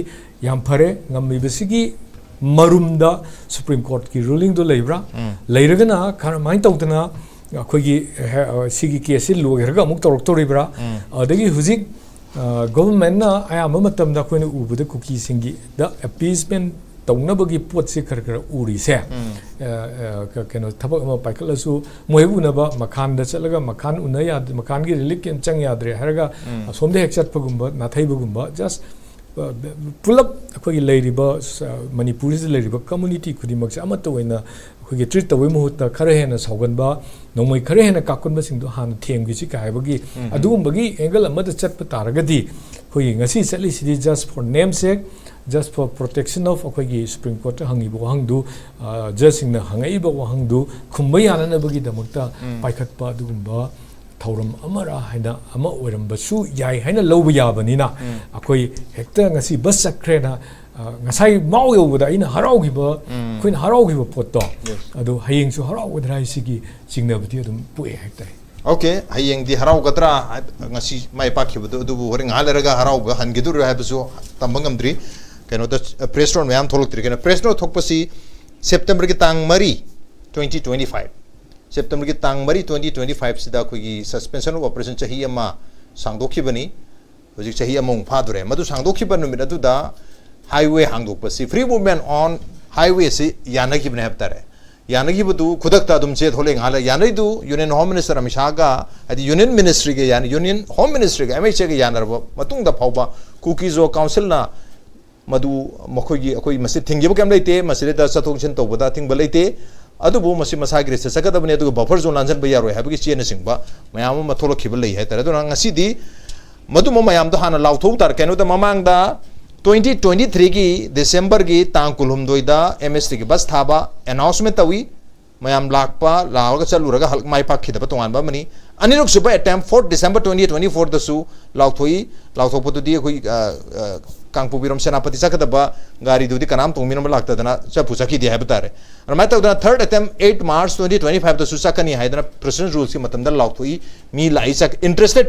Speaker 3: yam phare ngammi basigi marumda Supreme Court ki ruling do leibra leiragana khana mai tawtana akoigi sigi case logeraga amuk toribra adagi huzik government na ayama matamda koina ubuda kuki singi the appeasement tawnabagi pot se khara uri se keno thabak ama paikalasu moibunaba makhan da chalaga makhan unaya makhan gi relic kem chang yadre haraga somde hekchat pagumba nathai bagumba just पुलप अखोगी लेरिबा मणिपुरी से लेरिबा community खुदिमक से अमत ओइना अखोगी treat तवे मुहुत खरे हेना सौगनबा नोंमै खरे हेना काकुनबा सिंगदो हान थेंगि सि कायबगी अदुगुंबगी angle अमद Chatap तारगदी अखोगी ngasi चली सिदि just for name sake just for protection of अखोगी सुप्रीम कोर्ट हंगिबो हंगदु जज सिंगना हंगैबो हंगदु खुंबा याननबगी दमकता पाइखतपा अदुगुंबा थौरम अमरा हैना अमा ओरमबसु याय हैना लौब याबनिना अखोई हेक्ता ngasi बस चक्रेना ngasai mau yobda ina haraugiba kuin haraugiba potto adu hayengsu haraugadra isigi jingnabdi adum pue hektai
Speaker 1: okay hayeng di harau gadra ngasi mai pakhibu du horing haleraga harau ga hangidur haibsu tambangamdri keno da press note mayam tholok tri keno press note thokpasi september ki tang mari 2025 september ki tang mari 2025 sida khogi suspension of operation chahi ama sangdokhibani hojik chahi among phadure madu sangdokhiba numit adu da highway hangdokpasi free movement on highway si yanagibne haptare yanagibdu khudakta adum che tholeng hala yanaidu union home minister amishaga adi union ministry ge yani union home ministry ge MHA ge yanarba matung da phawba cookies o council na madu makhogi akoi masi thingibu kam leite masire da sathongchen tobada thingba leite adubu masi masagi re sakadabne adu buffer zone lanjan ba yaroi habagi chena singba mayam ma tholokhiba lei hai tare dona ngasi di madu mayam da hana lauthou tar kenu da mamang da 2023 की दिसंबर की तांग कुलुमदोइदा MST की बस थाबा announcement Tawi मयाम Lakpa लावगा चलुरगा Hulk माइ पाखिदब तोंगानबा money अनिरुक सुबह attempt 4 दिसंबर 2024 दसु लाउथोपतुदी अखोई कांगपुबिरम सेनापति सकदबा गारी दुदी कनाम तोंमिनम लाक्तदना चपु सखिदि है बतारे रमाय तगदा थर्ड अटेम्प्ट 8 मार्च 2025 दसु सकनी हाइदना प्रेसिडेंट रूल्स की मतमदा लाउथोई मी लाई सक इंटरेस्टेड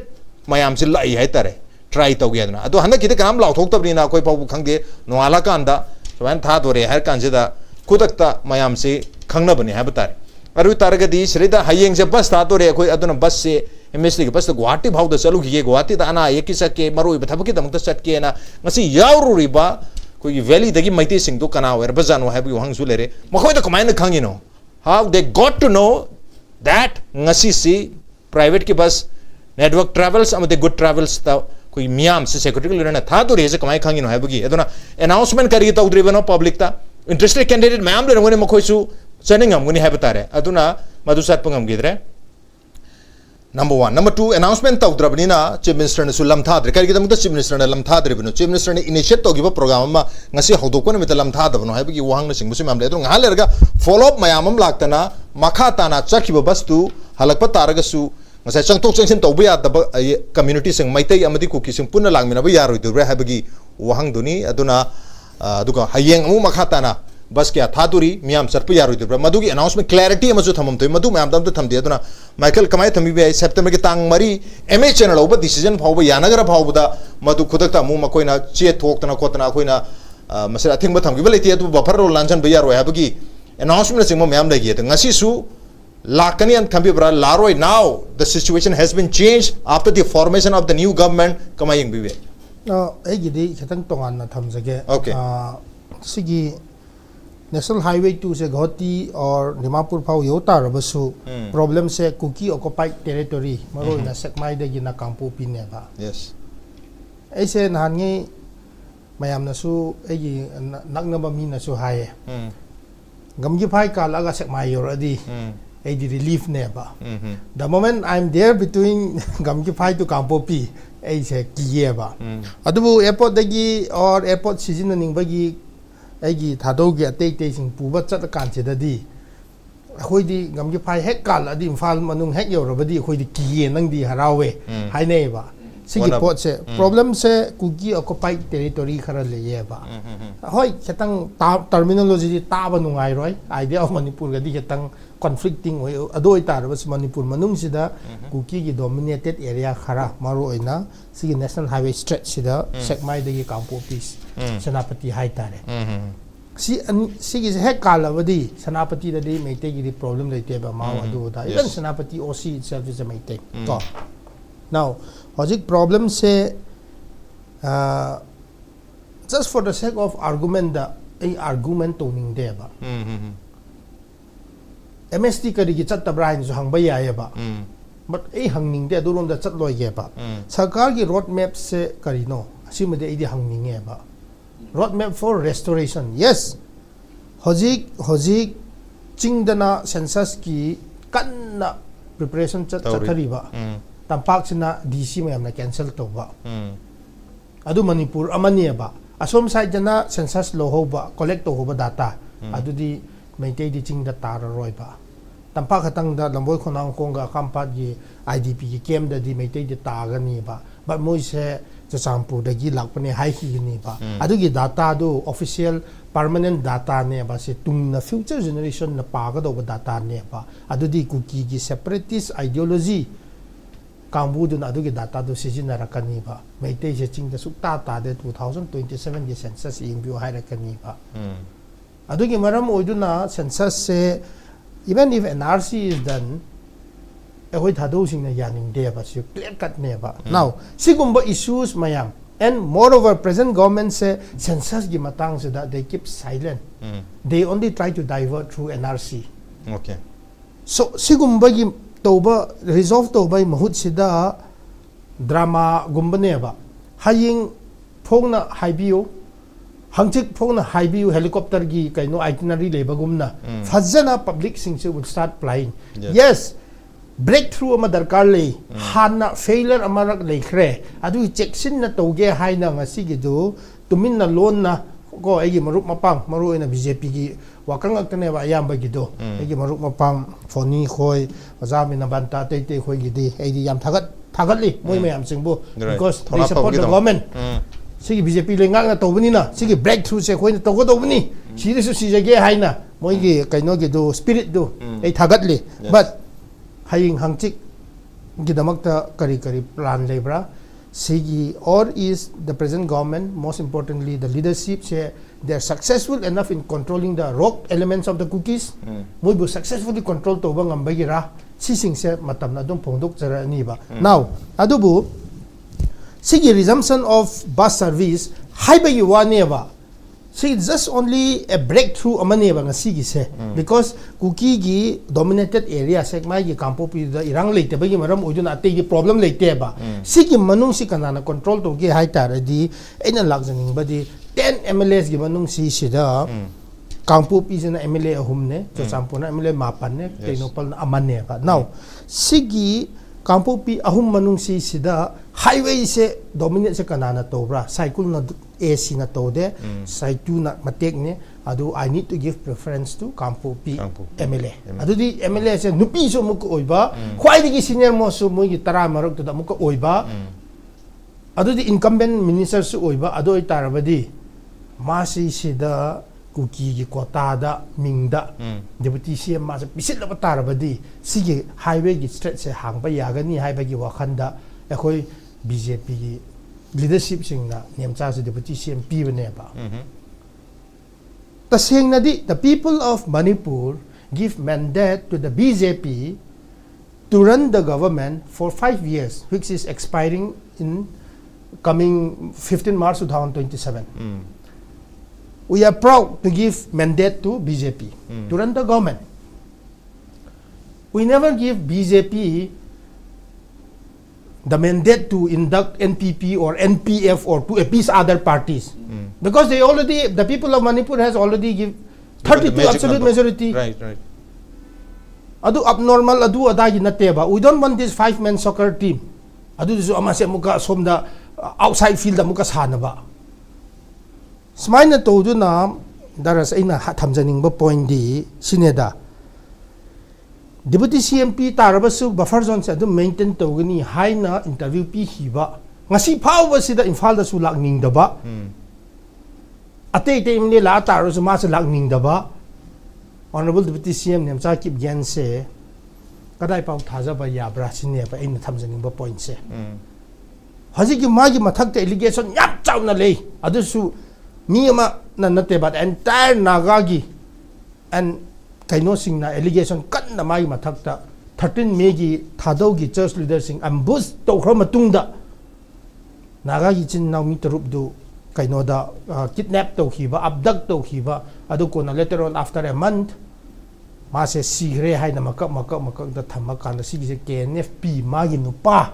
Speaker 1: मयाम से लाई है तारे try togedna adu handa kide kam lauthok tabnina koi pau khangde noala kanda soan tha dore har kanjida kudakta mayam se khangna bani ha batare aru taragadi srida hayeng se bus tha dore koi aduna bus se MST ke bus Guwahati bhau da chalu gi Guwahati da ana yeki sake maroi bathabaki damta chatke na ngasi yauru riba koi valley dagi maite sing do kana wer bazanu ha bi hang su lere makhoi da kamai na khangino how they got to know that ngasi si private ki bus network travels amade good travels ta कोई मियाम से secretary लेना था तो raise कमाई खांगी no है बगी अदुना announcement करी तो उद्रेबनो पब्लिक ता इंटरेस्टेड कैंडिडेट मैम ले ngone मखोइसु चनिंग हमगुनी है बतारे अदुना मधु सात पंगम गिद्रे नंबर 1 नंबर 2 अनाउंसमेंट तो उद्रबनिना चीफ मिनिस्टर ने सुलम था दरे करी गदम चीफ मिनिस्टर ने लम था दरे बनो चीफ मिनिस्टर ने इनिशिएट तो गिबो प्रोग्राम मा ngasi हौदोको ने मित लम था दबनो है बगी वहांग ने सिंगबुसि मैम ले तो ngहा लेरगा फॉलो अप मयामम लाक्तना मखा ताना चखिबो बस्तु हलकप तारगसु ngasa changtok changsin tawba ya da community sing maitai amadi kuki sing punna langmina ba yaroi du re habagi wahang duni aduna duka hayeng amu makhata na bas kya thaduri miam sarpu yaroi du madugi announcement clarity amasu thamam toy madu mam dam to thamdi aduna michael kamai thami be september ki tang mari MA channel oba decision phawba yanagara phawba da madu khudakta mu makoina che thoktana khotana koina masira thingba thamgi ba leti adu buffer roll lanjan ba yaroi habagi announcement sing mo mam lagi ta ngasi su Lakanian Kambibra Laroi now the situation has been changed after the formation of the new government Kamaying Bive.
Speaker 4: Egidi Katang Tongan Tamzage.
Speaker 1: Okay.
Speaker 4: Sigi National Highway 2 se Goti or Dimapur Pau Yota Rabasu problem se Kuki occupied territory Maro na Sekmai de Gina Kampu Pineva.
Speaker 1: Yes.
Speaker 4: Ese Nani Mayam Nasu Egi Nagnaba Minasu Haye. Gamgi Pai Kalaga Sekmai already. The relief never. The moment I'm there between Gamkipai to Kampopi, I say Kieva. Adubu airport dagi or airport seasoning bagi Agi THADOU get taking Puba Chat consider di. Hoidi Gamkipai Hekal at Imphal Manung Hek Yorobadi, Hoidi Ki and the Harawe, High neighbor. Sigi pot say problem say Kuki occupied territory Karaleva. Hoi Katang terminology Tabanung Iroi, idea of Manipur Gadi Katang. Conflicting adoi tar was Manipur manung sida Kuki gi dominated area khara maru oina sigi national highway stretch sida sekmai de kampo piece Senapati hai tare sigi he kala wadi Senapati da de meite gi problem lete ba ma adu da even Senapati OC itself is a meite to now logic problem say just for the sake of argument da a argument toning de ba MST kari ki chat tabrahin so hang bayaya ba but hangning de duron da chat loy ge ba sarkar ki road map se kari no ꯑꯁꯤꯃꯗꯤ ꯑꯩꯗꯤ ꯍꯪꯅꯤꯡꯉꯦꯕ road map for restoration yes ꯍꯧꯖꯤꯛ ꯆꯤꯡꯗꯅ ꯁꯦꯟꯁꯁꯀꯤ ꯀꯟꯅ preparation ꯆꯠꯊꯔꯤꯕ ꯇꯝꯄꯥꯛꯁꯤꯅ DC ꯃꯌꯥꯝꯅ cancel ꯇꯧꯕ ꯑꯗꯨ ꯃꯅꯤꯄꯨꯔ ꯑꯃꯅꯦꯕ ꯑꯁꯣꯝ ꯁꯥꯏꯗꯅ census ꯂꯧꯍꯧꯕ ꯀꯣꯂꯦꯛ ꯇꯧꯍꯧꯕ data ꯑꯗꯨꯗꯤ ꯃꯩꯇꯩꯗꯤ ꯆꯤꯡꯗ ꯇꯥꯔꯔꯣꯏꯕ ꯇꯝꯄꯥꯛ ꯈꯛꯇꯪꯗ ꯂꯝꯕꯣꯏ ꯈꯣꯡꯅꯥꯡꯈꯣꯡꯒ ꯑꯀꯥꯝꯄꯥꯠꯀꯤ IDPꯒꯤ ꯀꯦꯝꯗꯗꯤ ꯃꯩꯇꯩꯗꯤ ꯇꯥꯒꯅꯤꯕ ꯕꯠ ꯃꯣꯏꯁꯦ ꯆꯨꯔꯆꯥꯟꯄꯨꯔꯗꯒꯤ ꯂꯥꯛꯄꯅꯦ ꯍꯥꯏꯈꯤꯒꯅꯤꯕ ꯑꯗꯨꯒꯤ ꯗꯥꯇꯥꯗꯨ ꯑꯣꯐꯤꯁꯤꯌꯦꯜ ꯄꯔꯃꯅꯦꯟ ꯗꯥꯇꯥꯅꯦꯕ ꯁꯤ ꯇꯨꯡꯅ ꯐ꯭ꯌꯨꯆꯔ ꯖꯦꯅꯦꯔꯦꯁꯟꯅ ꯄꯥꯒꯗꯧꯕ ꯗꯥꯇꯥꯅꯦꯕ ꯑꯗꯨꯗꯤ ꯀꯨꯀꯤꯒꯤ ꯁꯦꯄꯔꯦꯇꯤꯁ ꯑꯥꯏꯗꯤꯌꯣꯂꯣꯖꯤ ꯀꯥꯡꯕꯨꯗꯨꯅ ꯑꯗꯨꯒꯤ ꯗꯥꯇꯥꯗꯨ ꯁꯤꯖꯤꯟꯅꯔꯛꯀꯅꯤꯕ ꯃꯩꯇꯩꯁꯦ ꯆꯤꯡꯗ ꯁꯨꯛꯇꯥ ꯇꯥꯗꯦ 2027ꯒꯤ ꯁꯦꯟꯁꯁ ꯌꯦꯡꯕꯤꯌꯨ ꯍꯥꯏꯔꯛꯀꯅꯤꯕ ꯑꯗꯨꯒꯤ ꯃꯔꯝ ꯑꯣꯏꯗꯨꯅ ꯁꯦꯟꯁꯁꯁꯦ even if NRC is done ꯑꯩꯈꯣꯏ ꯊꯥꯗꯧꯁꯤꯡꯅ ꯌꯥꯅꯤꯡꯗꯦꯕ ꯁꯤ clear cutꯅꯦꯕ now ꯁꯤꯒꯨꯝꯕ issues ꯃꯌꯥꯝ and moreover present government se census gi matang sida they keep silent they only try to divert through NRC
Speaker 1: okay
Speaker 4: so sigumba gi toba resolve toba mahut sida drama gumbane ba haying phongna haibiyo hangchik phongna haibiyo helicopter gi kaino itinerary leba gumna fajana public sing se would start flying yes breakthrough ama darkar lei hana failure amarak leikhre adu checksin na toge haina ngasi gi du tumin na loan na ko agi marup mapang maru ina BJP gi wakang aktane ba ayam ba gi do agi marup mapang phoni khoi azami na banta te te khoi gi di agi yam thagat li moi mayam singbu because they support the government sigi BJP le ngak na tobani na sigi breakthrough se khoi na togo dobani siri su sijage haina moi gi kaino gi do spirit do ai thagat li but haying hangchik gidamakta kari plan lebra sigi or is the present government most importantly the leadership say they are successful enough in controlling the rock elements of the cookies moi bu successfully control to bang ambagira sising se matam na dum phongdok chara ni ba now adubu sigi resumption of bus service haiba yi wane ba see it's just only a breakthrough amane ba ngasi gi se because cookie gi dominated area segma gi kampopi da irang leite ba gi maram oiduna ate gi problem leite ba sigi manung si kanana control to gi hai tar di ena lagjaning ba di 10 MLAs gi manung si sida kampopi jena MLA ahumne to sampuna MLA mapan ne tenopal na amane ba now sigi kampopi ahum manung si sida highway se dominate se kanana to bra cycle na AC na to de side 2 na matek ne adu I need to give preference to kampopi MLA adu di MLA se nupi so muk oiba khwai di senior mo so mo gi tara marok to da muk oiba adu di incumbent minister su oiba adu ai tarabadi ma si sida kuki gi kota da mingda deputy CM ma se pisit la tarabadi sigi highway gi stretch se hangba yagani haiba gi wakhanda ekhoi BJP gi leadership singna nemcha se deputy CM pibane ba the singna di the people of Manipur give mandate to the BJP to run the government for 5 years which is expiring in coming 15 March 2027 we are proud to give mandate to BJP to run the government we never give BJP the mandate to induct NPP or NPF or to appease other parties because they already the people of Manipur has already give 32 absolute majority
Speaker 1: right
Speaker 4: adu abnormal adu adagi nateba we don't want this 5-man soccer team adu su amase muka somda outside field muka sanaba smaina to du na daras aina thamjaning ba point di sineda Deputy CMP tarabasu buffer zone se adum maintain togani haina interview pi hiba ngasi phawba sida Imphal da su lakning daba ate te imne la taro su ma se lakning daba honorable deputy CM nemcha kip gyan se kadai pau thaja ba ya bra sine ba aina thamjaning ba point se haji ki magi mathak te allegation yap chauna lei adu su mi ama na nate ba entire naga gi and kaino singna allegation kan na mai mathakta 13 May gi THADOU gi church leader sing ambush to khra matungda naga gi chin naw mi tarup du kaino da kidnap to khiba abduct to khiba adu ko na later on after a month ma se sigre hai na makak da thamaka na sigi se KNFP ma gi nupa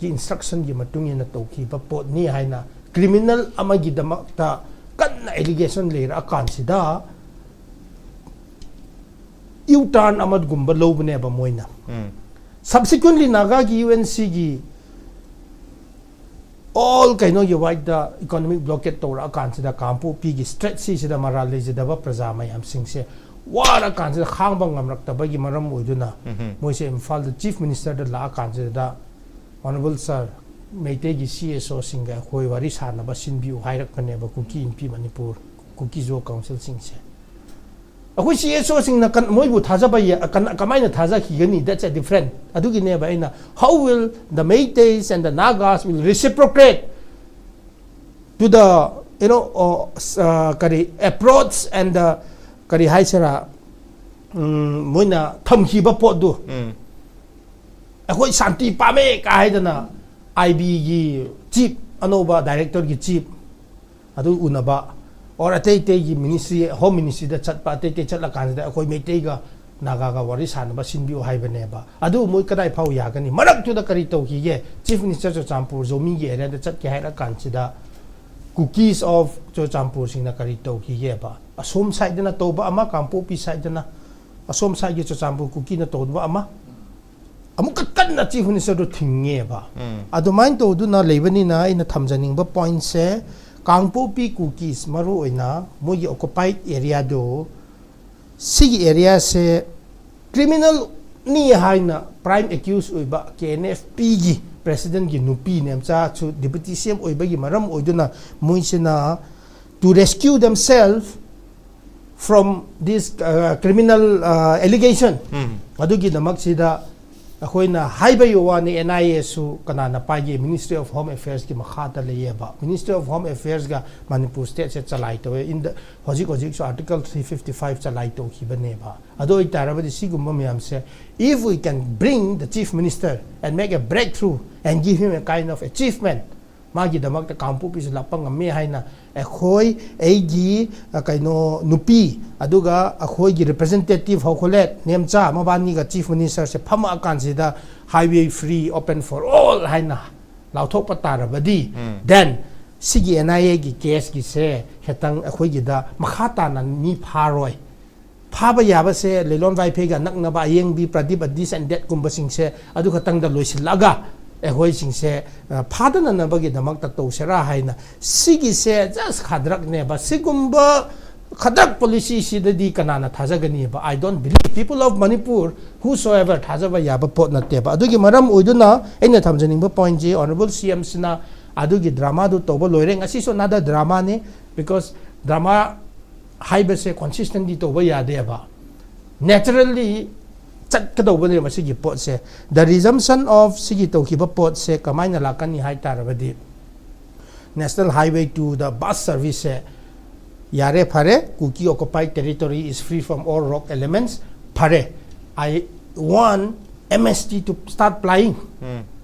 Speaker 4: ki instruction gi matung ina to khiba pot ni hai na criminal amagi damakta kan allegation leira akansida U-turn amad gumba lobne ba moina subsequently naga gi UNC gi all kaino you white the economic blockade to ra akansida kampu pi gi stretch si sida maral le jida ba praja mayam sing se wara akansida khang bang amrak ta ba gi maram oiduna moi se Imphal the chief minister da la akansida honorable sir meite gi CSO singa khoi wari sana ba sinbiu hairak kane ba kuki impi Manipur kuki zo council sing se akoi CSO sing na kan moi bu thaja ba ya kan kamai na thaja ki gani that's a different adu gi ne ba ina how will the Meiteis and the Nagas will reciprocate to the kari approach and the kari haisara moi na thamki ba pot du akoi santi pame ka haidana IB gi chief anoba director gi chief adu unaba or atei gi ministry home ministry da chat pa atei chat la kan da akoi Meitei ga Naga ga wari san ba sinbiu haibane ba adu moi kadai phau ya gani marak tu da kari to ki ye chief minister Chochampur zomi ge area da chat ki haira kan chida cookies of Chochampur sing na kari to ki ye ba asom side na to ba ama kampo pi side na asom side gi Chochampur cookie na to ba ama amuk kan na chief minister do thingye ba adu main to du na lebani na ina thamjaning ba point se kangpo pi cookies maru oina moi occupied area do sigi area se criminal ni haina prime accused oiba KNFP gi president gi nupi nemcha chu deputy CM oiba gi maram oiduna moi sina to rescue themselves from this criminal allegation adu gi namak sida akoina haiba yowani NIA su kanana paige Ministry of Home Affairs ki makhata leyeba Ministry of Home Affairs ga Manipur state se chalai to in the hojik so article 355 chalai to ki baneba ado itarabadi sigumba myam se if we can bring the chief minister and make a breakthrough and give him a kind of achievement magi damak ta kampu pis lapang me haina akhoi eigi kaino nupi aduga akhoi gi representative hokolet nemcha mabani ga chief minister se phama akan sida highway free open for all haina lauthok patara badi then sigi NIA gi case gi se hetang akhoi gi da makhata na ni pharoi phaba yaba se lelon vai phega nakna ba yeng bi pradip adis and that kumba sing se adu khatang da loisilaga ehoi sing se phadana na bagi damak ta to sera haina sigi se just khadrak ne ba sigumba khadrak policy si di kanana thajagani ba I don't believe people of Manipur whosoever thajaba yaba pot na te ba adugi maram oiduna ena thamjaning ba point ji honorable CM sina adugi drama do to ba loireng asi so nada drama ne because drama haiba se consistently to ba yade ba naturally kadobani masigi pot se the resumption of sigi to ki pot se kamai na lakan ni hai tarabadi national highway to the bus service se yare phare kuki occupied territory is free from all rock elements phare I want MST to start flying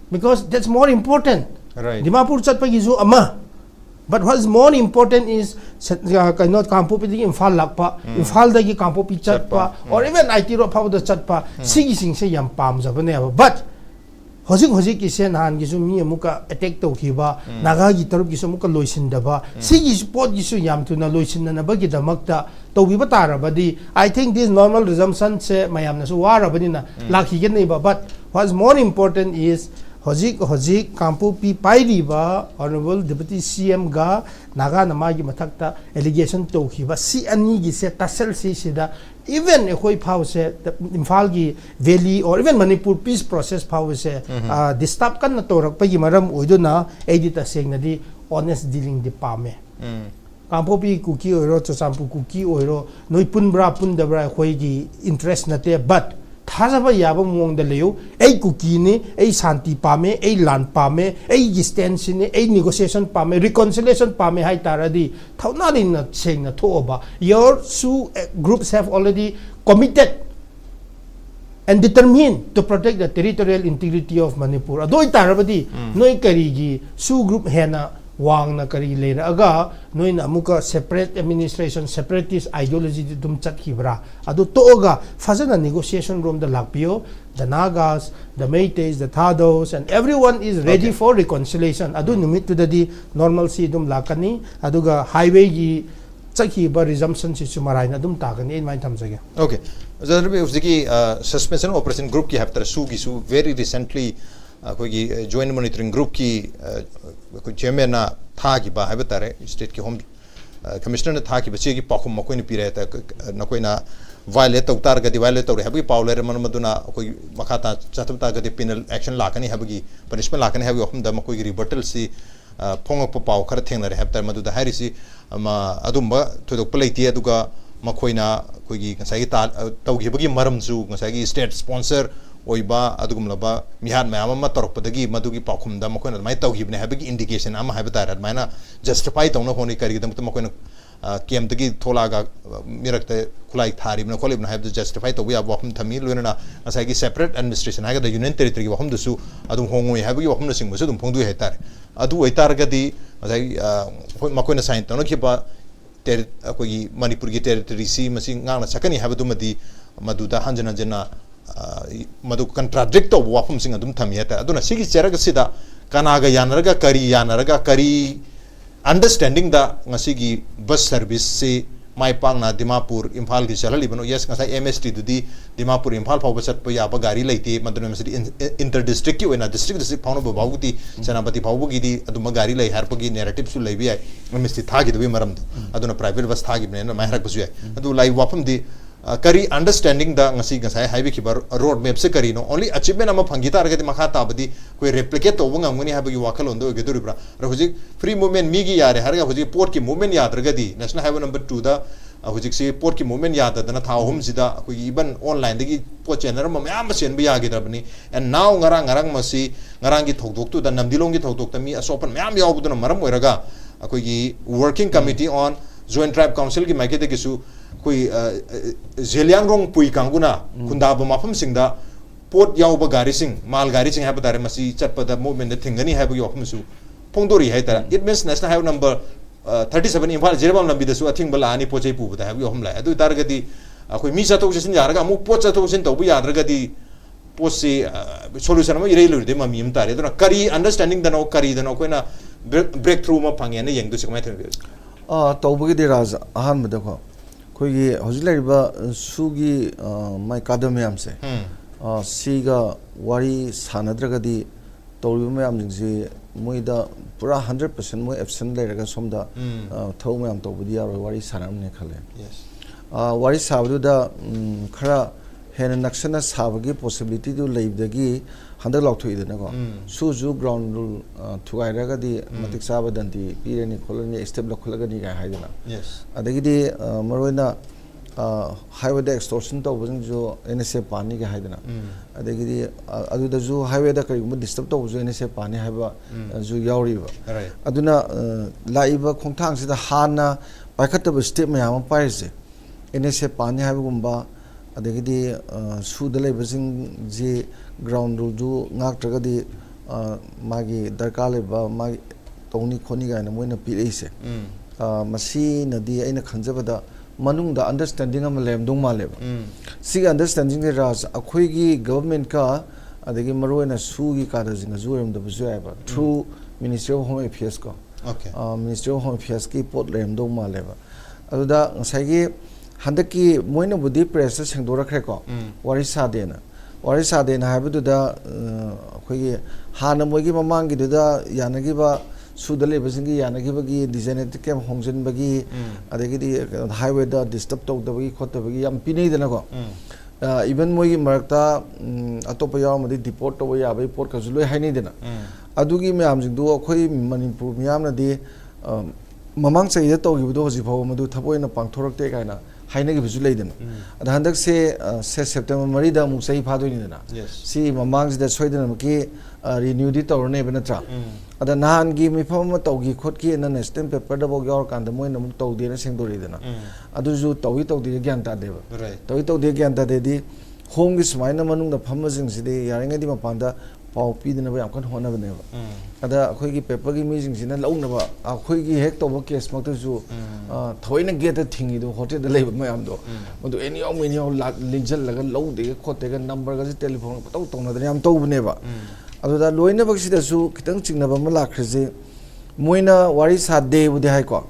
Speaker 4: because that's more important
Speaker 1: right
Speaker 4: Dimapur chat pa gizu ama but what is more important is cannot kampo pi Imphal lakpa Imphal da gi kampo pi chatpa or even IT ro phaw da chatpa sigi sing se yam pam jabane but hojik ki se nan gi su mi amuka attack to khiba naga gi tarup gi su amuka loisin daba sigi sport gi su yam tu na loisin na ba gi damakta to bi batara badi I think this normal resumption se mayam na su wara bani na lakhi ge nei ba but what is more important is hojik kampu pi pairi ba honorable deputy CM ga naga namagi mathakta allegation to khiba si ani gi se tasel si sida even ekhoi phau se Imphal gi valley or even Manipur peace process phau se disturb kan na torak pa gi maram oiduna edita seng na di honest dealing di pame kampu pi kuki oiro Chochampur kuki oiro noi punbra pundabra ekhoi gi interest na te but thajaba yaba mong da leo ei kuki ni ei shanti pame ei lan pame ei distance ni ei negotiation pame reconciliation pame hai taradi thauna din na seng na thoba your two groups have already committed and determined to protect the territorial integrity of Manipur adoi tarabadi noi kari gi su group hena wang na kari leira aga noina amuka separate administration separatist ideology dum chat khibra adu toga fazana negotiation room the lakpio the Nagas, the Meiteis, the Thadous, and everyone is ready for reconciliation. Adu numit to the normalcy dum lakani aduga highway gi chaki ba resumption si sumarai na dum takani in mind tamsage.
Speaker 1: Okay. Zarabi usiki suspension operation group ki haftar su very recently कोई joint monitoring group की कोई chairman ना था कि बाहर बता रहे state के home commissioner ने था कि बच्चे की पाखुम मकोई ने पी रहे थे न कोई ना violate तो उतार गति violate तो रहे हैं भी पावलर मन मधु ना कोई मखाता चाहते बता गति penal action लाकनी है भी punishment लाकनी है भी हम दम कोई rebuttal सी फोंग पर पाव कर थे न रहे हैं मधु दा हैरी सी अदुम बा तो तो पलेटी है दुका मकोई ना कोई कंसाई ता तो की बगी मरम जू कंसाई state sponsor ओइबा अदुगुमलबा मिहान मैम अमा तोरपदगी मधुगी पाखुमदा मकोन अदमाय तौगिबने हैबगी इंडिकेशन अमा हैबतार अदमायना जस्टिफाई तौना होने करिगदम त मकोन केमतगी थोलागा मिरक्ते खुलाई थारिबना खोलिबना हैब जस्टिफाई तौबि अब वहम थमी लोनना असाइगी सेपरेट एडमिनिस्ट्रेशन हागा द यूनियन टेरिटरी वहम दसु अदुम होंगोय हैबगी वहम सिंगबसु दुम फोंदु हैतार अदु ओइतारगदी असाइ मकोन साइन तौना खिबा कोई मणिपुर की टेरिटरी सी मसी ngang sakani हैबदुमदी मधुदा हंजना जना मधु कंट्राडिक्ट तो वाफम सिंह अदुम थमियता अदुना सिगी चरग सिदा कनागा यानरगा करी अंडरस्टैंडिंग दा ngasiगी बस सर्विस से माय पांगना दिमापुर इम्फाल की चलली बनो यस ngasa MST दुदी दिमापुर इम्फाल फाव बचत प याबा गाड़ी लैते मदुना मसदी इंटर डिस्ट्रिक्ट की वेना डिस्ट्रिक्ट फाउनो बावगुती सेनापति फावगुगी अदुम गाड़ी लै हरपगी नैरेटिव सु लैबि आय MST थागी दुबि मरम अदुना प्राइवेट बस थागी बने मायरक बसु आय अदु लाई वाफम दी करी अंडरस्टैंडिंग दा ngasi ngasai हाईवे की रोड मैप से करी नो ओनली अचीवमेंट अमा फंगी तारगति मखा ताबदी कोई रेप्लिकेट तो ngangmuni हाबगी वाखलों दो गेदुरिब्रा र हुजिक फ्री मूवमेंट मीगी यारे हरगा हुजिक पोर्ट की मूवमेंट यादरगदी नेशनल हाईवे नंबर 2 दा हुजिक से पोर्ट की मूवमेंट याददना था होम सिदा कोई इवन ऑनलाइन दगी पोर्ट चैनल मयाम सेन बि यागेदबनी एंड नाउ ngarang मसी ngarang की थोकदोक तु दा नमदिलोंग की थोकदोक तमी असोपन मयाम यावबुदना मरम ओइरगा कोई की working committee on joint tribe council की माइके देगिसु कोई जेलियांगरोंग पुई कांगुना खुंदाब माफम सिंगदा पोर्ट यावब गाड़ी सिंग माल गाड़ी सिंग है बतारे मसी चटपदा मूवमेंट थिंगनी है बगी ऑफम सु फोंदोरी है तरा it means national highway number 37 Imphal Jiribam लंबी दसु अथिंग बला आनी पोचै पुबदा है बगी ऑफम ला अदु तारगदी कोई मी चतोक सिन यारगा मु पोच चतोक सिन तौबु यादरगदी पोसी सोल्यूशन म इरे लुरदे ममीम तारे दना करी अंडरस्टैंडिंग दनो करी दनो कोइना ब्रेक थ्रू म फंगे ने यंग दु सिकमै थे
Speaker 2: तौबगी दे राज अहान मदको कोई हजिलरिबा सुगी माय कादम मैम से सीगा वारी सानद्रगदी तौरिबा मैम जिंगसे मोइदा पूरा 100% मोइ एब्सेंट लेरगा सोमदा थौ मैम तौबदी यारो वारी सानमने खले वारी साबदुदा खरा हेन नक्सना साबगी पॉसिबिलिटी दु लेबदगी हंदक लाउथोइदनको सुजु ग्राउंड रूल थुगाइरगदी मतिक साबदंती पीरेनी खोलनी स्टेप लखलगनी गाय हाइदना अदगिदी मरोइना हाईवे द एक्सटॉर्शन तौबजन जो NSA पानी के हाइदना अदगिदी अदुदा जो हाईवे द करिगुम डिस्टर्ब तौबजो NSA पानी हाइबा जो यावरिबा अदुना लाइबा खोंथांग सिदा हाना पाइखतब स्टेप मयाम पाइसे NSA पानी हाइबगुम्बा अदगिदी सुद लेबजिंग जे ग्राउंड रूल जो ngaktragadi magi darkar leba magi tongni khoni ga na moina pireise masi nadi aina khanjabada manung da understanding am lemdong ma leba si understanding de ras akhoi gi government ka adagi maroina su gi ka da jing zuram da buzu aba through Ministry of Home Affairs ko Ministry of Home Affairs ki pot lemdong ma leba aduda ngasai gi handaki moina budi press sengdora khre ko warisa dena warisa dena habduda khoi hana moigi mamang gi duda yanagi sudale basingi yanagi bagi designated kem hongjen bagi adagi di highway da disturb to da bagi khot bagi yam pinei dena ko even moigi marakta atopa yaw madi deport to ya bai port ka zuloi haini dena adugi me amjing du khoi Manipur miyam na di mamang chai da to gi do hoji phaw madu thaboi na pangthorak te kaina हाइने के बिजु लेदन अदा हंदक से September मरी दा मुक सही फादोनि दना सी ममांग दा सोइदन मकी renew दि तौरने बनत्रा अदा नान गी मिफम तौगी खोट की न नेस्टम पेपर दा बोग यार कांद मोय नमुक तौदे न सेंगदोरि दना अदु जु तौई तौदि ज्ञान ता देबा तौई तौदि ज्ञान ता देदि होम की सुमाइना मनुंग दा फम जिंग सिदे यारेंगे दि मपांदा ꯄꯥꯎ ꯄꯤꯗꯅꯕ ꯌꯥꯝ ꯀꯟꯅ ꯍꯣꯠꯅꯕꯅꯦꯕ ꯑꯗ ꯑꯩꯈꯣꯏꯒꯤ ꯄꯦꯄꯔꯒꯤ ꯃꯤꯁꯤꯡꯁꯤꯅ ꯂꯧꯅꯕ ꯑꯩꯈꯣꯏꯒꯤ ꯍꯦꯛ ꯇꯧꯕ ꯀꯦꯁꯃꯛꯇꯁꯨ ꯊꯑꯣꯏꯅ ꯒꯦꯠꯇ ꯊꯤꯡꯉꯤꯗꯣ ꯍꯣꯇꯦꯜꯗ ꯂꯩꯕ ꯃꯌꯥꯝꯗꯣ ꯃꯗꯨ ꯑꯦꯅꯤ ꯌꯥꯎ ꯂꯤꯡꯁꯤꯜꯂꯒ ꯂꯧꯗꯦꯒ ꯈꯣꯠꯇꯦꯒ ꯅꯝꯕꯔꯒꯁꯦ ꯇꯦꯂꯤꯐꯣꯟ ꯄꯇꯧ ꯇꯧꯅꯗꯅ ꯌꯥꯝ ꯇꯧꯕꯅꯦꯕ ꯑꯗꯨꯗ ꯂꯣꯏꯅꯕꯛꯁꯤꯗꯁꯨ ꯈꯤꯇꯪ ꯆꯤꯡꯅꯕ ꯑꯃ ꯂꯥꯛꯈ꯭ꯔꯤꯁꯦ ꯃꯣꯏꯅ ꯋꯥꯔꯤ ꯁꯥꯗꯦꯕꯨꯗꯤ ꯍꯥꯏꯀꯣ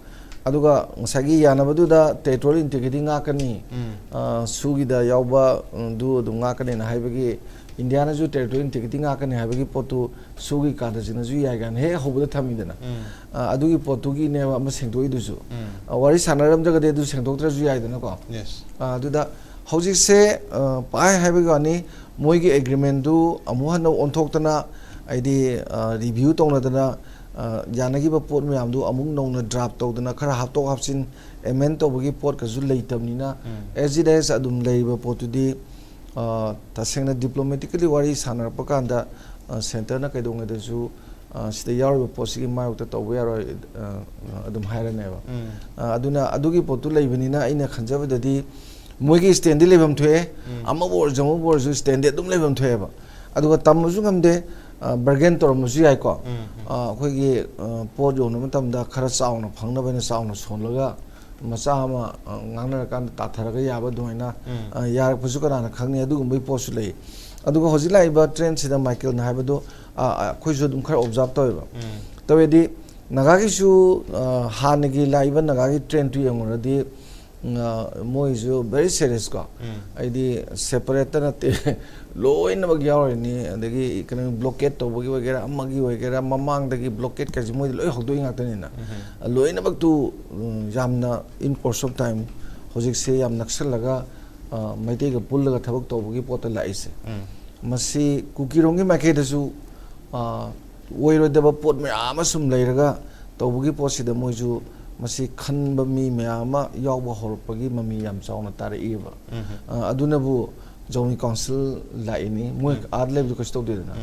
Speaker 2: ꯑꯗꯨꯒ ꯉꯁꯥꯏꯒꯤ ꯌꯥꯅꯕꯗꯨꯗ ꯇꯦꯔꯤꯇꯣꯔꯤꯌꯦꯜ ꯏꯟꯇꯤꯒ꯭ꯔꯤꯇꯤ ꯉꯥꯛꯀꯅꯤ ꯁꯨꯒꯤꯗ ꯌꯥꯎꯕ ꯗꯨ ꯑꯗꯨꯝ ꯉꯥꯛꯀꯅꯤꯅ ꯍꯥꯏꯕꯒꯤ ꯏꯟꯗꯤꯌꯥꯅꯁꯨ ꯇꯦꯔꯤꯇꯣꯔꯤꯌꯦꯜ ꯏꯟꯇꯤꯒ꯭रिꯇꯤ ꯉꯥꯛꯀꯅꯤ ꯍꯥꯏꯕꯒꯤ ꯄꯣꯠꯇꯨ ꯁꯨꯒꯤ ꯀꯥꯗꯁꯤꯅꯁꯨ ꯌꯥꯏ ꯀꯥꯏꯅ ꯍꯦꯛ ꯍꯧꯕꯗ ꯊꯝꯃꯤꯗꯅ ꯑꯗꯨꯒꯤ ꯄꯣꯠꯇꯨꯒꯤꯅꯦꯕ ꯑꯃ ꯁꯦꯡꯗꯣꯛꯏꯗꯨꯁꯨ ꯋꯥꯔꯤ ꯁꯥꯟꯅꯔꯝꯗ꯭ꯔꯒꯗꯤ ꯑꯗꯨ ꯁꯦꯡꯗꯣꯛꯇ꯭ꯔꯁꯨ ꯌꯥꯏꯗꯅꯀꯣ ꯑꯗꯨꯗ ꯍꯧꯖꯤꯛꯁꯦ ꯄꯥꯏ ꯍꯥꯏꯕꯒꯤ ꯋꯥꯅꯤ ꯃꯣꯏꯒꯤ ꯑꯦꯒ꯭ꯔꯤꯃꯦꯟꯗꯨ ꯑꯃꯨꯛ ꯍꯟꯅ ꯑꯣꯟꯊꯣꯛꯇꯅ ꯍꯥꯏꯗꯤ ꯔꯤꯚ꯭ꯌꯨ ꯇꯧꯅꯗꯅ ꯌꯥꯅꯈꯤꯕ ꯄꯣꯠ ꯃꯌꯥꯝꯗꯨ ꯑꯃꯨꯛ ꯅꯧꯅ ꯗ꯭ꯔꯥꯐ ꯇꯧꯗꯅ ꯈꯔ ꯍꯥꯞꯇꯣꯛ ꯍꯥꯞꯆꯤꯟ ꯑꯦꯃꯦꯟ ꯇꯧꯕꯒꯤ ꯄꯣꯠꯀꯁꯨ ꯂꯩꯇꯕꯅꯤꯅ ꯑꯦꯖ ꯏꯠ ꯑꯦꯖ ꯑꯗꯨꯝ ꯂꯩꯔꯤꯕ ꯄꯣꯠꯇꯨꯗꯤ ꯇꯁꯦꯡꯅ ꯗꯤꯄ꯭ꯂꯣꯃꯦꯇꯤꯀꯦꯂꯤ ꯋꯥꯔꯤ ꯁꯥꯟꯅꯔꯛꯄ ꯀꯥꯟꯗ ꯁꯦꯟꯇꯔꯅ ꯀꯩꯗꯧꯉꯩꯗꯁꯨ ꯁꯤꯗ ꯌꯥꯎꯔꯤꯕ ꯄꯣꯠꯁꯤꯒꯤ ꯃꯥꯌꯣꯛꯇ ꯇꯧꯕ ꯌꯥꯔꯣꯏ ꯑꯗꯨꯝ ꯍꯥꯏꯔꯅꯦꯕ ꯑꯗꯨꯅ ꯑꯗꯨꯒꯤ ꯄꯣꯠꯇꯨ ꯂꯩꯕꯅꯤꯅ ꯑꯩꯅ ꯈꯟꯖꯕꯗꯗꯤ ꯃꯣꯏꯒꯤ ꯁ꯭ꯇꯦꯟꯗꯤ ꯂꯩꯐꯝ ꯊꯣꯛꯑꯦ ꯑꯃꯕꯨ ꯑꯣꯏꯔꯁꯨ ꯑꯃꯕꯨ ꯑꯣꯏꯔꯁꯨ ꯁ꯭ꯇꯦꯟꯗꯤ ꯑꯗꯨꯝ ꯂꯩꯐꯝ ꯊꯣꯛꯑꯦꯕ ꯑꯗꯨꯒ ꯇꯝꯕꯁꯨ ꯉꯝꯗꯦ ꯕꯔꯒꯦꯟ ꯇꯧꯔꯝꯕꯁꯨ ꯌꯥꯏꯀꯣ ꯑꯩꯈꯣꯏꯒꯤ ꯄꯣꯠ ꯌꯣꯟꯕ ꯃꯇꯝꯗ ꯈꯔ ꯆꯥꯎꯅ ꯐꯪꯅꯕꯅ ꯆꯥꯎꯅ ꯁꯣꯜꯂꯒ ꯃꯆꯥ ꯑꯃ ꯉꯥꯡꯅꯔꯀꯥꯟꯗ ꯇꯥꯊꯔꯒ ꯌꯥꯕ ꯑꯗꯨꯃꯥꯏꯅ ꯌꯥꯔꯛꯄꯁꯨ ꯀꯅꯥꯅ ꯈꯪꯅꯤ ꯑꯗꯨꯒꯨꯝꯕꯒꯤ ꯄꯣꯠꯁꯨ ꯂꯩ ꯑꯗꯨꯒ ꯍꯧꯖꯤꯛ ꯂꯥꯛꯏꯕ ꯇ꯭ꯔꯦꯟꯁꯤꯗ ꯃꯥꯏꯀꯦꯜꯅ ꯍꯥꯏꯕꯗꯣ ꯑꯩꯈꯣꯏꯁꯨ ꯑꯗꯨꯝ ꯈꯔ ꯑꯣꯕꯖꯥꯔꯕ ꯇꯧꯋꯦꯕ ꯇꯧꯋꯦꯗꯤ ꯅꯥꯒꯥꯒꯤꯁꯨ ꯍꯥꯟꯅꯒꯤ ꯂꯥꯛꯏꯕ ꯅꯥꯒꯥꯒꯤ ꯇ꯭ꯔꯦꯟꯗꯨ ꯌꯦꯡꯉꯨꯔꯗꯤ ꯃꯣꯏꯁꯨ ꯚꯦꯔꯤ ꯁꯦꯔꯤꯌꯁ ꯀꯣ ꯍꯥꯏꯗꯤ ꯁꯦꯄꯔꯦꯠꯇ ꯅꯠꯇꯦ ꯂꯣꯏꯅꯃꯛ ꯌꯥꯎꯔꯤꯅꯤ ꯑꯗꯒꯤ ꯏꯀꯣꯅꯣꯃꯤꯛ ꯕ꯭ꯂꯣꯀꯦꯠ ꯇꯧꯕꯒꯤ ꯑꯣꯏꯒꯦꯔꯥ ꯑꯃꯒꯤ ꯑꯣꯏꯒꯦꯔꯥ ꯃꯃꯥꯡꯗꯒꯤ ꯕ꯭ꯂꯣꯀꯦꯠꯀꯁꯤ ꯃꯣꯏꯗꯤ ꯂꯣꯏ ꯍꯧꯗꯣꯛꯏ ꯉꯥꯛꯇꯅꯤꯅ ꯂꯣꯏꯅꯃꯛꯇꯨ ꯌꯥꯝꯅ ꯏꯟ ꯀꯣꯔꯁ ꯑꯣꯐ ꯇꯥꯏꯝ ꯍꯧꯖꯤꯛꯁꯦ ꯌꯥꯝ ꯅꯛꯁꯜꯂꯒ ꯃꯩꯇꯩꯒ ꯄꯨꯜꯂꯒ ꯊꯕꯛ ꯇꯧꯕꯒꯤ ꯄꯣꯠꯇ ꯂꯥꯛꯏꯁꯦ ꯃꯁꯤ ꯀꯨꯀꯤꯔꯣꯝꯒꯤ ꯃꯥꯏꯀꯩꯗꯁꯨ ꯑꯣꯏꯔꯣꯏꯗꯕ ꯄꯣꯠ ꯃꯌꯥꯝ ꯑꯃ ꯁꯨꯝ ꯂꯩꯔꯒ ꯇꯧꯕꯒꯤ ꯄꯣꯠꯁꯤꯗ ꯃꯣꯏꯁꯨ ꯃꯁꯤ ꯈꯟꯕ ꯃꯤ ꯃꯌꯥꯝ ꯑꯃ ꯌꯥꯎꯕ ꯍꯧꯔꯛꯄꯒꯤ ꯃꯃꯤ ꯌꯥꯝ ꯆꯥꯎꯅ ꯇꯥꯔꯛꯏꯕ ꯑꯗꯨꯅꯕꯨ ꯖꯧꯅꯤ ꯀꯥꯎꯟꯁꯤꯜ ꯂꯥꯛꯏꯅꯤ ꯃꯣꯏ ꯑꯥꯗ ꯂꯩꯕꯗꯨ ꯀꯩꯁꯨ ꯇꯧꯗꯦꯗꯅ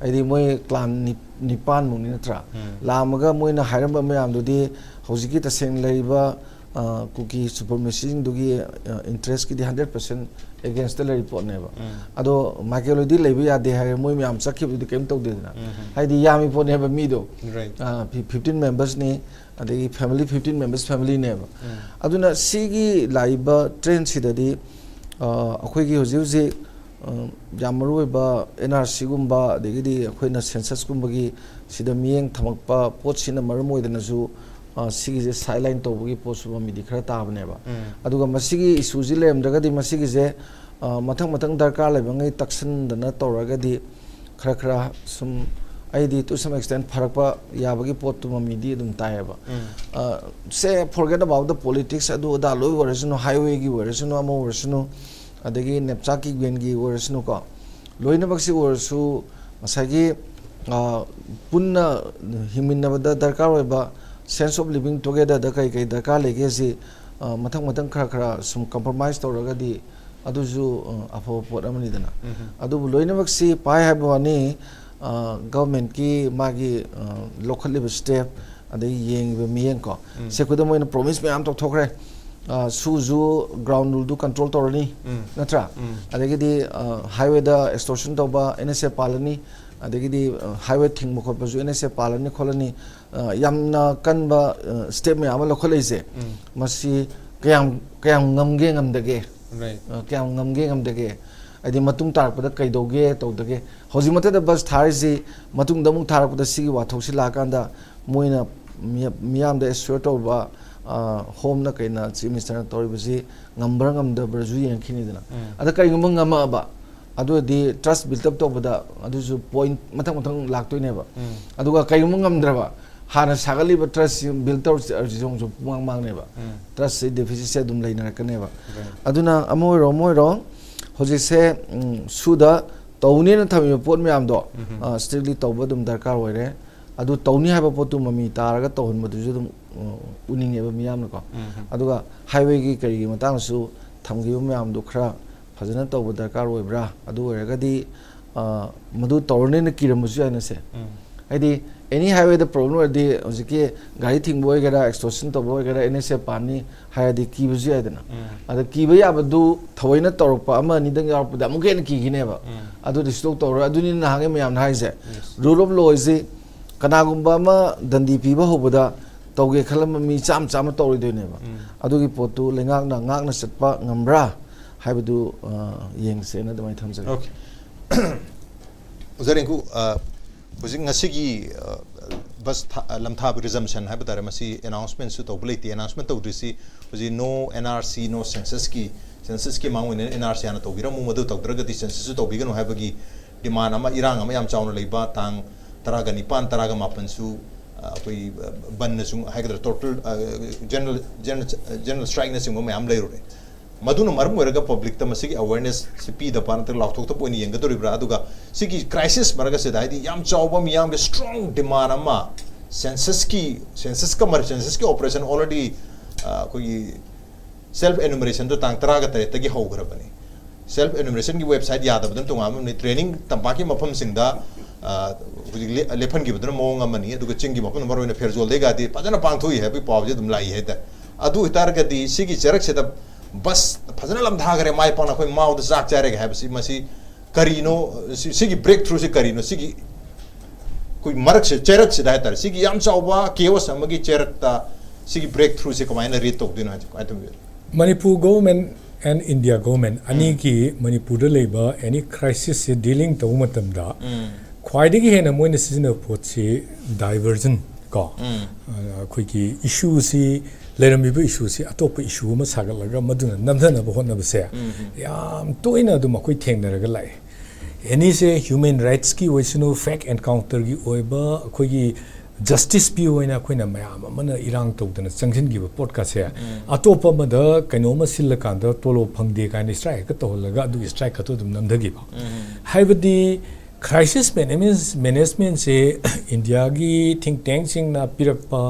Speaker 2: ꯍꯥꯏꯗꯤ ꯃꯣꯏ ꯀ꯭ꯂꯥꯟ 9ꯃꯨꯛꯅꯤ ꯅꯠꯇ꯭ꯔꯥ ꯂꯥꯛꯑꯝꯃꯒ ꯃꯣꯏꯅ ꯍꯥꯏꯔꯝꯕ ꯃꯌꯥꯝꯗꯨꯗꯤ ꯍꯧꯖꯤꯛꯀꯤ ꯇꯁꯦꯡꯅ ꯂꯩꯔꯤꯕ ꯀꯨꯀꯤ ꯁꯨꯄꯔꯃꯦꯁꯤꯁꯤꯡꯗꯨꯒꯤ ꯏꯟꯇꯔꯦꯁꯀꯤꯗꯤ 100% ꯑꯦꯒꯦꯟꯁꯇ ꯂꯩꯔꯤ ꯄꯣꯠꯅꯦꯕ ꯑꯗꯣ ꯃꯥꯏꯀꯦꯜ ꯍꯣꯏꯗꯤ ꯂꯩꯕ ꯌꯥꯗꯦ ꯍꯥꯏꯔꯦ ꯃꯣꯏ ꯃꯌꯥꯝ ꯆꯠꯈꯤꯕꯗꯨꯗꯤ ꯀꯩꯝ ꯇꯧꯗꯦꯗꯅ ꯍꯥꯏꯗꯤ ꯌꯥꯝꯃꯤ ꯄꯣꯠꯅꯦꯕ ꯃꯤꯗꯣ 15 ꯃꯦꯝꯕꯔꯁꯅꯤ ꯑꯗꯒꯤ ꯐꯦꯃꯤꯂꯤ 15 ꯃꯦꯝꯕꯔꯁ ꯐꯦꯃꯤꯂꯤꯅꯦꯕ ꯑꯗꯨꯅ ꯁꯤꯒꯤ ꯂꯥꯛꯏꯕ ꯇ꯭ꯔꯦꯟꯁꯤꯗꯗꯤ ꯑꯩꯈꯣꯏꯒꯤ ꯍꯧꯖꯤꯛ ꯌꯥꯝ ꯃꯔꯨꯑꯣꯏꯕ NRCꯒꯨꯝꯕ ꯑꯗꯒꯤꯗꯤ ꯑꯩꯈꯣꯏꯅ ꯁꯦꯟꯁꯁꯀꯨꯝꯕꯒꯤ ꯁꯤꯗ ꯃꯤꯠꯌꯦꯡ ꯊꯝꯃꯛꯄ ꯄꯣꯠꯁꯤꯅ ꯃꯔꯝ ꯑꯣꯏꯗꯅꯁꯨ ꯁꯤꯒꯤꯁꯦ ꯁꯥꯏꯠꯂꯥꯏꯟ ꯇꯧꯕꯒꯤ ꯄꯣꯠꯁꯨ ꯃꯃꯤꯗꯤ ꯈꯔ ꯇꯥꯕꯅꯦꯕ ꯑꯗꯨꯒ ꯃꯁꯤꯒꯤ ꯏꯁꯨꯁꯤ ꯂꯩꯔꯝꯗ꯭ꯔꯒꯗꯤ ꯃꯁꯤꯒꯤꯁꯦ ꯃꯊꯪ ꯗꯔꯀꯥꯔ ꯂꯩꯕꯉꯩ ꯇꯛꯁꯤꯟꯗꯅ ꯇꯧꯔꯒꯗꯤꯈꯔ ꯁꯨꯝ ꯑꯩꯗꯤ ꯇꯨ ꯁꯝ ꯑꯦꯛꯁꯇꯦꯟ ꯐꯔꯛꯄ ꯌꯥꯕꯒꯤ ꯄꯣꯠꯇꯨ ꯃꯃꯤꯗꯤ ꯑꯗꯨꯝ ꯇꯥꯏꯌꯦꯕ ꯁꯦ ꯐꯣꯔꯒꯦꯠ ꯑꯕꯥꯎꯠ ꯗ ꯄꯣꯂꯤꯇꯤꯛꯁ ꯑꯗꯨ ꯑꯗꯥ ꯂꯣꯏ ꯑꯣꯏꯔꯁꯅꯨ ꯍꯥꯏꯋꯦꯒꯤ ꯑꯣꯏꯔꯁꯅꯨ ꯑꯃ ꯑꯣꯏꯔꯁꯅꯨ ꯑꯗꯒꯤ ꯅꯦꯞꯆꯥꯛꯀꯤ ꯒ꯭ꯋꯦꯟꯒꯤ ꯑꯣꯏꯔꯁꯅꯨꯀꯣ ꯂꯣꯏꯅꯃꯛꯁꯤ ꯑꯣꯏꯔꯁꯨ ꯉꯁꯥꯏꯒꯤ ꯄꯨꯟꯅ ꯍꯤꯡꯃꯤꯟꯅꯕꯗ ꯗꯔꯀꯥꯔ ꯑꯣꯏꯕ ꯁꯦꯟꯁ ꯑꯣꯐ ꯂꯤꯕꯤꯡ ꯇꯨꯒꯦꯗꯔꯗ ꯀꯩ ꯗꯔꯀꯥꯔ ꯂꯩꯒꯦꯁꯤ ꯃꯊꯪ ꯈꯔ ꯁꯨꯝ ꯀꯝꯄ꯭ꯔꯣꯃꯥꯏꯁ ꯇꯧꯔꯒꯗꯤ ꯑꯗꯨꯁꯨ ꯑꯐꯕ ꯄꯣꯠ ꯑꯃꯅꯤꯗꯅ ꯑꯗꯨꯕꯨ ꯂꯣꯏꯅꯃꯛꯁꯤ ꯄꯥꯏ ꯍꯥꯏꯕ ꯋꯥꯅꯤ ꯒꯚꯔꯟꯃꯦꯟꯠꯀꯤ ꯃꯥꯒꯤ ꯂꯧꯈꯠꯂꯤꯕ ꯁ꯭ꯇꯦꯞ ꯑꯗꯒꯤ ꯌꯦꯡꯉꯤꯕ ꯃꯤꯠꯌꯦꯡꯀꯣ ꯁꯤ ꯈꯨꯗꯝ ꯑꯣꯏꯅ ꯄ꯭ꯔꯣꯃꯤꯁ ꯃꯌꯥꯝ ꯇꯧꯊꯣꯛꯈ꯭ꯔꯦ ꯁꯨꯁꯨ ꯒ꯭ꯔꯥꯎꯟ ꯔꯨꯜꯗꯨ ꯀꯟꯇ꯭ꯔꯣꯜ ꯇꯧꯔꯅꯤ ꯅꯠꯇ꯭ꯔꯥ ꯑꯗꯒꯤꯗꯤ ꯍꯥꯏꯋꯦꯗ ꯑꯦꯛꯁꯇꯣꯔꯁꯟ ꯇꯧꯕ NHA ꯄꯥꯜꯂꯅꯤ ꯑꯗꯒꯤꯗꯤ ꯍꯥꯏꯋꯦ ꯊꯤꯡꯕ ꯈꯣꯠꯄꯁꯨ NHA ꯄꯥꯜꯂꯅꯤ ꯈꯣꯠꯂꯅꯤ ꯌꯥꯝꯅ ꯀꯟꯕ ꯁ꯭ꯇꯦꯞ ꯃꯌꯥꯝ ꯑꯃ ꯂꯧꯈꯠꯂꯛꯏꯁꯦ ꯃꯁꯤ ꯀꯌꯥꯝ ꯉꯝꯒꯦ ꯉꯝꯗꯒꯦ ꯀꯌꯥꯝ ꯉꯝꯒꯦ ꯉꯝꯗꯒꯦ ꯍꯥꯏꯗꯤ ꯃꯇꯨꯡ ꯇꯥꯔꯛꯄꯗ ꯀꯩꯗꯧꯒꯦ ꯇꯧꯗꯒꯦ ꯍꯧꯖꯤꯛ ꯃꯊꯛꯇ ꯕꯁ ꯊꯥꯔꯤꯁꯤ ꯃꯇꯨꯡꯗ ꯑꯃꯨꯛ ꯊꯥꯔꯛꯄꯗ ꯁꯤꯒꯤ ꯋꯥꯊꯣꯛꯁꯤ ꯂꯥꯛꯑꯀꯥꯟꯗ ꯃꯣꯏꯅ ꯃꯤꯌꯥꯝꯗ ꯑꯦꯁꯨꯔ ꯇꯧꯕ ꯍꯣꯝꯅ ꯀꯩꯅ ꯆꯤꯐ ꯃꯤꯅꯤꯁꯇꯔꯅ ꯇꯧꯔꯤꯕꯁꯤ ꯉꯝꯕ꯭ꯔꯥ ꯉꯝꯗꯕ꯭ꯔꯥꯁꯨ ꯌꯦꯡꯈꯤꯅꯤꯗꯅ ꯑꯗ ꯀꯔꯤꯒꯨꯝꯕ ꯉꯝꯃꯛꯑꯕ ꯑꯗꯨꯗꯤ ꯇ꯭ꯔꯁ ꯕꯤꯜꯇꯞ ꯇꯧꯕꯗ ꯑꯗꯨꯁꯨ ꯄꯣꯏꯟꯠ ꯃꯊꯪ ꯂꯥꯛꯇꯣꯏꯅꯦꯕ ꯑꯗꯨꯒ ꯀꯔꯤꯒꯨꯝꯕ ꯉꯝꯗ꯭ꯔꯕ ꯍꯥꯟꯅ ꯁꯥꯒꯠꯂꯤꯕ ꯇ꯭ꯔꯁ ꯕꯤꯜ ꯇꯧꯔꯤꯁꯤ ꯑꯃꯨꯛꯁꯨ ꯃꯥꯡꯅꯦꯕ ꯇ꯭ꯔꯁꯁꯤ ꯗꯦꯐꯤꯁꯤꯠꯁꯦ ꯑꯗꯨꯝ ꯂꯩꯅꯔꯛꯀꯅꯦꯕ ꯑꯗꯨꯅ ꯑꯃ ꯑꯣꯏꯔꯣ ꯍꯧꯖꯤꯛꯁꯦ ꯁꯨꯗ ꯇꯧꯅꯦꯅ ꯊꯝꯃꯤꯕ ꯄꯣꯠ ꯃꯌꯥꯝꯗꯣ ꯁ꯭ꯇꯔꯤꯛꯂꯤ ꯇꯧꯕ ꯑꯗꯨꯝ ꯗꯔꯀꯥꯔ ꯑꯣꯏꯔꯦ ꯑꯗꯨ ꯇꯧꯅꯤ ꯍꯥꯏꯕ ꯄꯣꯠꯇꯨ ꯃꯃꯤ ꯇꯥꯔꯒ ꯇꯧꯍꯟꯕꯗꯨꯁꯨ ꯑꯗꯨꯝ ꯎꯅꯤꯡꯉꯦꯕ ꯃꯤꯌꯥꯝꯅꯀꯣ ꯑꯗꯨꯒ ꯍꯥꯏꯋꯦꯒꯤ ꯀꯔꯤꯒꯤ ꯃꯇꯥꯡꯗꯁꯨ ꯊꯝꯈꯤꯕ ꯃꯌꯥꯝꯗꯣ ꯈꯔ ꯐꯖꯅ ꯇꯧꯕ ꯗꯔꯀꯥꯔ ꯑꯣꯏꯕ꯭ꯔꯥ ꯑꯗꯨ ꯑꯣꯏꯔꯒꯗꯤ ꯃꯗꯨ ꯇꯧꯔꯅꯦꯅ ꯀꯤꯔꯝꯕꯁꯨ ꯌꯥꯏꯅꯁꯦ ꯍꯥꯏꯗꯤ ꯑꯦꯅꯤ ꯍꯥꯏꯋꯦꯗ ꯄ꯭ꯔꯣꯕ꯭ꯂꯦꯝ ꯑꯣꯏꯔꯗꯤ ꯍꯧꯖꯤꯛꯀꯤ ꯒꯥꯔꯤ ꯊꯤꯡꯕ ꯑꯣꯏꯒꯦꯔꯥ ꯑꯦꯛꯁꯇꯣꯔꯁꯟ ꯇꯧꯕ ꯑꯣꯏꯒꯦꯔꯥ NHA ꯄꯥꯅꯤ ꯍꯥꯏꯔꯗꯤ ꯀꯤꯕꯁꯨ ꯌꯥꯏꯗꯅ ꯑꯗ ꯀꯤꯕ ꯌꯥꯕꯗꯨ ꯊꯑꯣꯏꯅ ꯇꯧꯔꯛꯄ ꯑꯃ ꯑꯅꯤꯗꯪ ꯌꯥꯎꯔꯛꯄꯗ ꯑꯃꯨꯛ ꯍꯦꯟꯅ ꯀꯤꯈꯤꯅꯦꯕ ꯑꯗꯨꯗꯤ ꯁ꯭ꯇꯣꯛ ꯇꯧꯔꯣꯏ ꯑꯗꯨꯅꯤ ꯅꯍꯥꯟꯒꯩ ꯃꯌꯥꯝꯅ ꯍꯥꯏꯁꯦ ꯔꯨꯜ ꯑꯣꯐ ꯂꯣ ꯍꯥꯏꯁꯤ ꯀꯅꯥꯒꯨꯝꯕ ꯑꯃ ꯗꯟꯗꯤ ꯄꯤꯕ ꯍꯧꯕꯗ ꯇꯧꯒꯦ ꯈꯜꯂꯝꯕ ꯃꯤ ꯆꯥꯝꯃ ꯇꯧꯔꯣꯏꯗꯣꯏꯅꯦꯕ ꯑꯗꯨꯒꯤ ꯄꯣꯠꯇꯨ ꯂꯩꯉꯥꯛꯅ ꯉꯥꯛꯅ ꯆꯠꯄ ꯉꯝꯕ꯭ꯔꯥ ꯍꯥꯏꯕꯗꯨ ꯌꯦꯡꯁꯦꯅ ꯑꯗꯨꯃꯥꯏꯅ ꯊꯝꯖꯒꯦ
Speaker 1: ꯑꯣꯖꯥ ꯔꯤꯡꯀꯨ ꯍꯧꯖꯤꯛ ꯉꯁꯤꯒꯤ ꯕꯁ ꯂꯝꯊꯥꯕ ꯔꯤꯖꯝꯁꯟ ꯍꯥꯏꯕ ꯇꯥꯔꯦ ꯃꯁꯤ ꯑꯦꯅꯥꯎꯟꯁꯃꯦꯟꯁꯨ ꯇꯧꯕ ꯂꯩꯇꯦ ꯑꯦꯅꯥꯎꯟꯁꯃꯦꯟ ꯇꯧꯗ꯭ꯔꯤꯁꯤ ꯍꯧꯖꯤꯛ ꯅꯣ NRC ꯅꯣ ꯁꯦꯟꯁꯁꯀꯤ ꯃꯥꯡ ꯑꯣꯏꯅ NRC ꯍꯥꯟꯅ ꯇꯧꯕꯤꯔꯝꯃꯨ ꯃꯗꯨ ꯇꯧꯗ꯭ꯔꯒꯗꯤ ꯁꯦꯟꯁꯁꯁꯨ ꯇꯧꯕꯤꯒꯅꯨ ꯍꯥꯏꯕꯒꯤ ꯗꯤꯃꯥꯟ ꯑꯃ ꯏꯔꯥꯡ ꯑꯃ ꯌꯥꯝ ꯆꯥꯎꯅ ꯂꯩꯕ ꯇꯥꯡ 19 18ꯁꯨ ꯑꯩꯈꯣꯏ ꯕꯟꯅꯁꯨ ꯍꯥꯏꯒꯗ꯭ꯔꯥ ꯇꯣꯇꯦꯜ ꯖꯦꯅꯔꯦꯜ ꯁ꯭ꯇ꯭ꯔꯥꯏꯛꯅꯆꯤꯡꯕ ꯃꯌꯥꯝ ꯂꯩꯔꯨꯔꯦ ꯃꯗꯨꯅ ꯃꯔꯝ ꯑꯣꯏꯔꯒ ꯄꯕ꯭ꯂꯤꯛꯇ ꯃꯁꯤꯒꯤ ꯑꯦꯋꯦꯔꯅꯦꯁ ꯄꯤꯗꯕ ꯅꯠꯇ꯭ꯔꯒ ꯂꯥꯎꯊꯣꯛꯇꯕ ꯑꯣꯏꯅ ꯌꯦꯡꯒꯗꯧꯔꯤꯕ꯭ꯔꯥ ꯑꯗꯨꯒ ꯁꯤꯒꯤ ꯀ꯭ꯔꯥꯏꯁꯤꯁ ꯃꯔꯛꯁꯤꯗ ꯍꯥꯏꯗꯤ ꯌꯥꯝ ꯆꯥꯎꯕ ꯃꯤꯌꯥꯝꯒꯤ ꯁ꯭ꯇ꯭ꯔꯣꯡ ꯗꯤꯃꯥꯟ ꯑꯃ ꯁꯦꯟꯁꯁꯀꯤ ꯑꯣꯄꯔꯦꯁꯟ ꯑꯣꯜꯔꯦꯗꯤ ꯑꯩꯈꯣꯏꯒꯤ ꯁꯦꯜꯐ ꯑꯦꯅꯨꯃꯔꯦꯁꯟꯗꯣ ꯇꯥꯡ 18ꯗꯒꯤ ꯍꯧꯈ꯭ꯔꯕꯅꯤ ꯁꯦꯜꯐ ꯑꯦꯅꯨꯃꯔꯦꯁꯟꯒꯤ ꯋꯦꯕꯁꯥꯏꯠ ꯌꯥꯗꯕꯗꯨꯅ ꯇꯣꯉꯥꯟꯕ ꯇ꯭ꯔꯦꯅꯤꯡ ꯇꯝꯄꯥꯛꯀꯤ ꯃꯐꯝꯁꯤꯡꯗ ꯍꯧꯖꯤꯛ ꯂꯦꯞꯍꯟꯈꯤꯕꯗꯨꯅ ꯃꯑꯣꯡ ꯑꯃꯅꯤ ꯑꯗꯨꯒ ꯆꯤꯡꯒꯤ ꯃꯐꯝꯗ ꯃꯔꯨꯑꯣꯏꯅ ꯐꯦꯔꯖꯣꯜꯗꯒꯗꯤ ꯐꯖꯅ ꯄꯥꯡꯊꯣꯛꯏ ꯍꯥꯏꯕꯒꯤ ꯄꯥꯎꯁꯦ ꯑꯗꯨꯝ ꯂꯥꯛꯏ ꯍꯥꯏꯇꯥꯔꯦ ꯑꯗꯨ ꯑꯣꯏꯇꯥꯔꯒꯗꯤ ꯁꯤꯒꯤ ꯆꯩꯔꯛꯁꯤꯗ ꯕꯁ ꯐꯖꯅ ꯂꯝꯊꯥꯈ꯭ꯔꯦ ꯃꯥꯏ ꯄꯥꯛꯅ ꯑꯩꯈꯣꯏ ꯃꯥꯎꯗ ꯆꯥꯛ ꯆꯥꯔꯦꯒ ꯍꯥꯏꯕꯁꯤ ꯃꯁꯤ ꯀꯔꯤꯅꯣ ꯁꯤꯒꯤ ꯕ꯭ꯔꯦꯛ ꯊ꯭ꯔꯨꯁꯤ ꯀꯔꯤꯅꯣ ꯁꯤꯒꯤ ꯑꯩꯈꯣꯏ ꯃꯔꯛꯁꯦ ꯆꯩꯔꯛꯁꯤꯗ ꯍꯥꯏꯇꯥꯔꯦ ꯁꯤꯒꯤ ꯌꯥꯝ ꯆꯥꯎꯕ ꯀꯦꯑꯣꯁ ꯑꯃꯒꯤ ꯆꯩꯔꯛꯇ ꯁꯤꯒꯤ ꯕ꯭ꯔꯦꯛ ꯊ꯭ꯔꯨꯁꯤ ꯀꯃꯥꯏꯅ ꯔꯤꯗ ꯇꯧꯗꯣꯏꯅꯣ ꯍꯥꯏꯕꯁꯤ ꯀꯃꯥꯏꯅ ꯇꯧꯕꯤꯔꯦ
Speaker 3: Manipur government and India government aniki Manipur da leiba any crisis se dealing tawu matamda khwaidagi hena moina sizina potsi diversion ko khoi ki issue si lerami bu issue si atop issue ma sagalaga maduna namdana ba honna base yam toina du makoi thengnaraga lai any se human rights ki waisino fact encounter gi oiba khoi gi justice bi oina khoina mayam amana irang tawdana changsin gi podcast se atopa mada kainoma silakanda tolo phangde kaini strike ka tolaga du strike ka to dum namdagi ba haibadi crisis management se India gi think tank sing na pirakpa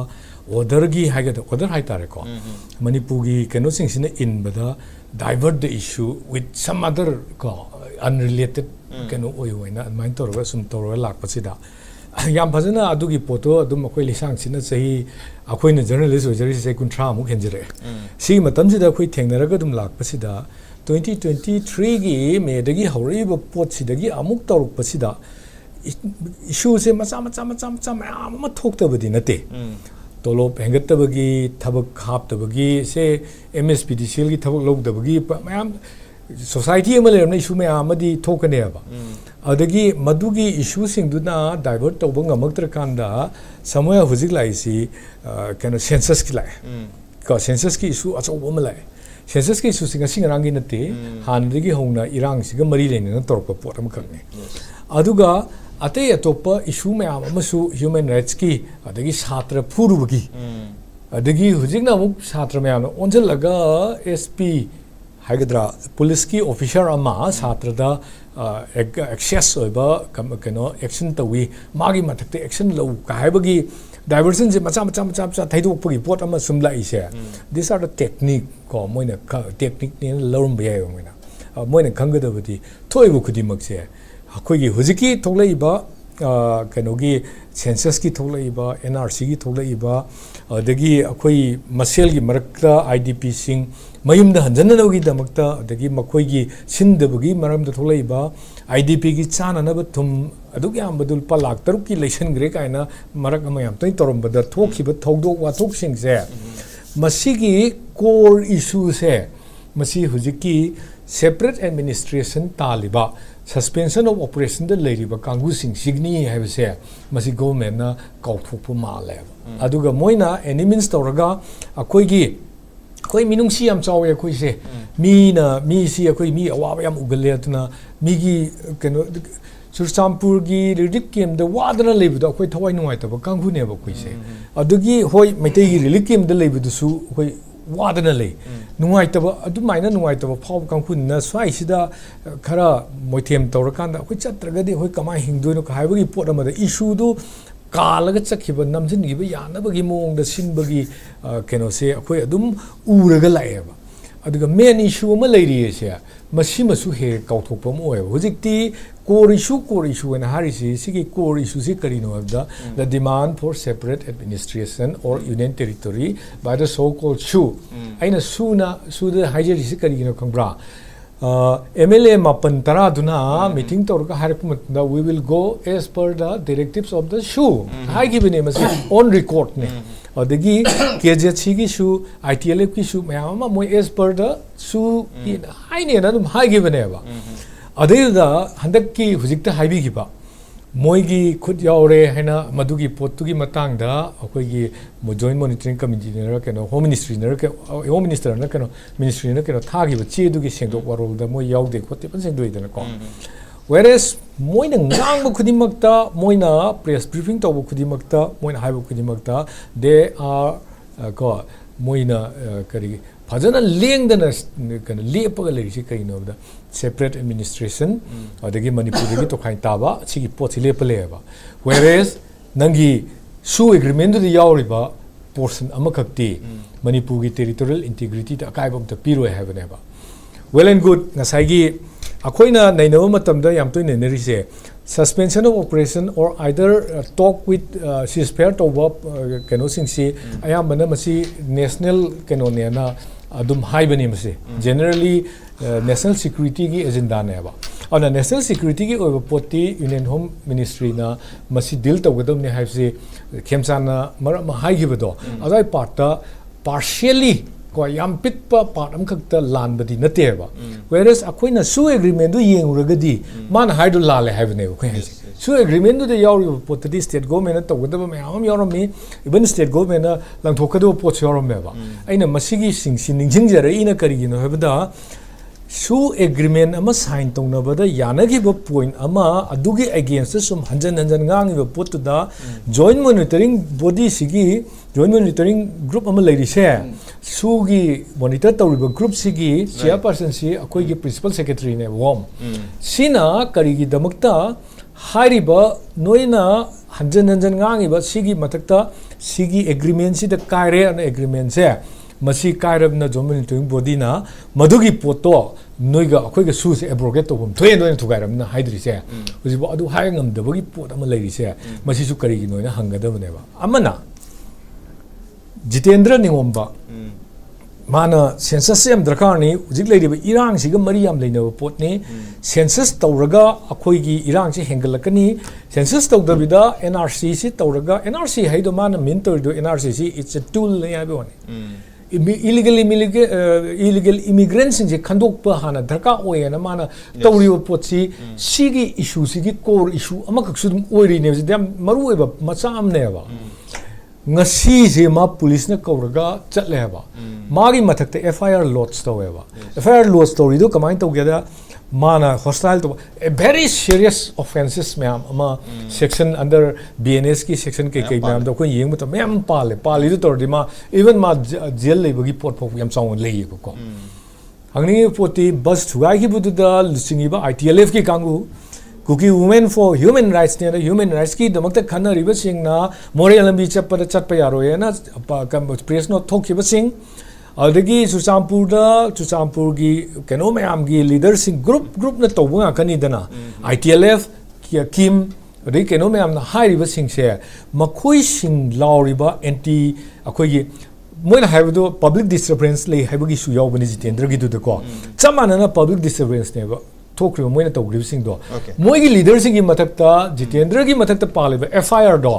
Speaker 3: order gi haigada order haitare ko Manipur gi kaino sing sina in bada divert the issue with some other ko unrelated kaino oi oina main torga sum torga lakpasida yam phajana adugi poto adum akoi lisang sina chahi akoina journalist ojari se kunthra mu khenjire si matam sida akoi thengnaraga dum lakpasida 2023 gi me dagi horiba pot sidagi amuk toruk pasida issue se macha ma thoktabadi nate tolop hengatabagi thabak khaptabagi se MSPDCL gi thabak logdabagi mayam society ama lerna issue me amadi thokane ba adagi madugi issue singduna divert tawba ngamaktra kanda samaya hujik lai si kano census ki lai ka census ki issue achaw ma lai census ki issue singa singarangi nate hanadagi hongna irang siga mari leina torpa pot am khakne aduga atei atopa issue me amasu human rights ki adagi satra phurugi adagi hujikna muk satra me amna onjalaga SP hagadra police ki officer ama satra da access oiba kano action tawi magi mathakte action lo ka haibagi diversion je macha thaidokpagi pot ama sumla ise these are the technique ko moina technique ne learn ba yayo moina moina khangadabadi thoibu khudimak se akoigi hujiki thoglaiba kanogi census ki thoglaiba NRC ki thoglaiba adagi akoi masel gi marakta IDP sing mayumda hanjananogi damakta adagi makoigi sindabagi maramda thoglaiba IDP gi chananaba thum adug yam badul palak taruk ki lesson gre kaina marak amayam toi torombada thokhiba thodok wa thok sing se masigi core issue se masi hujiki separate administration taliba suspension of operation the leiriba kangu sing signi haibse masi government na kauthopu male aduga moina any means tawraga akoigi koi minungsi yam chawe koi se mi si akoi mi awa yam ugale atuna mi gi keno Churchampur gi relief camp the wadana lebuda akoi thawai nuai taba kangu ne ba koi se adugi hoi maitai gi relief camp the lebudu su koi wadana lei nuai taba adumaina nuai taba phau kangu na swai sida khara moithem tawrakanda akoi chatragadi hoi kamai hingdoino ka haibagi pot amada issue du kalaga chakhiba namjin gi ba yanabagi mong da sinbagi keno se akoi adum uraga laeba aduga main issue ma lei ri se masi masu he kauthokpa mo e hojikti core issue na hari si core issue si kari no da the demand for separate administration or union territory by the so called SHU aina SHU da haijeri si kari no khangbra MLA mapan tara duna meeting torka harapma da we will go as per the directives of the SHU hai given masi on record ne adagi KJC ki SHU ITLF ki SHU mayama moi as per the SHU hai ne na hai given ne ba adeda handak ki hujikta haibi gi ba moigi khud yaure haina madugi potugi matang da akoi gi joint monitoring committee ne keno home ministry ne ke home minister ne keno ministry ne keno thagi ba che dugi sengdok warol da moi yaude khote pan sengdoi da ko whereas moina ngang ba khudi makta moina press briefing to ba khudi makta moina hai ba khudi makta they are ko moina kari fajana lengdana kana lepaga lei si kai no da separate administration adagi Manipuri gi to khai taba sigi pot lepale ba whereas nangi SHU agreement du yauri ba portion amakakti Manipur gi territorial integrity ta kai bam ta piro have ne ba well and good ngasai gi akoina nainawa matam da yam toy ne ri se suspension of operation or either talk with ceasefire to keno sing si ayam masi national keno ne na adum high bani masi generally national security gi agenda ne ba ona national security gi over poti union home ministry na masi deal to gadum ne have se khemsana mar ma high gi bado adai part ta partially ko yam pitpa part am khakta lan badi nate ba whereas akoina SHU agreement du yeng uragadi man haidu lale have ne ko SHU agreement du yaw pot the state government to gadaba me am yaw me even state government na lang thokadu pot yaw me ba aina masigi sing sin ningjing jare ina kari gi no habda SHU agreement ama sign tong na bada yanagi ba point ama adugi against sum hanjan ngang ba pot da joint monitoring body sigi joint monitoring group ama lady se SHU gi monitor tawriba group sigi chairperson si akoi gi principal secretary ne wom sina kari gi damakta hairiba noina hanjan ngang ba sigi matakta sigi agreement si da kaire an agreement se masi kairab na joint monitoring body na madugi poto noiga akoi ga SHU se abrogate to bom thoyen noina thugairam na haidri se ujibo adu haingam da bagi pot ama lady se masi su kari gi noina hangadam ne ba amana Jitendra Ningomba mana census am drakar ni ujik leiba irang siga mariam leina pot ni census tawraga akhoi gi irang si hengalakani census tawdabida NRC si tawraga NRC haido mana mintor do NRC si it's a tool ne aboni illegal immigrants sing je khandok pa hana dharka oyena mana tawriwa pot si sigi issue sigi core issue amakak sudum oiri ne jam maru eba macha am ne ba ngasi je ma police na kauraga chatle ba magi mathakte FIR lodge tawe ba FIR lodge story do kamai to geda mana hostile to a very serious offenses ma'am ama section under BNS ki section ke ma'am do ko yeng to ma'am pali do tor di ma even ma jail le bagi pot phok yam song le ko hangni poti bus thugai ki budu da singi ba ITLF ki kangu Kuki women for human rights ne human rights ki damakta khana riba sing na moral lambi chappa yaro ye na press no thok ki sing adagi Chuchampur gi keno mayam gi leader sing group na to bunga kani dana ITLF kim ri keno mayam na hai riba sing se makhoi sing law riba anti akhoi gi moina haibu public disturbance le haibu gi su yaw bani Jitendra gi du ko chamana na public disturbance ne ba thokri moina to grip sing do moi gi leader sing gi mathakta Jitendra gi mathakta paliba FIR do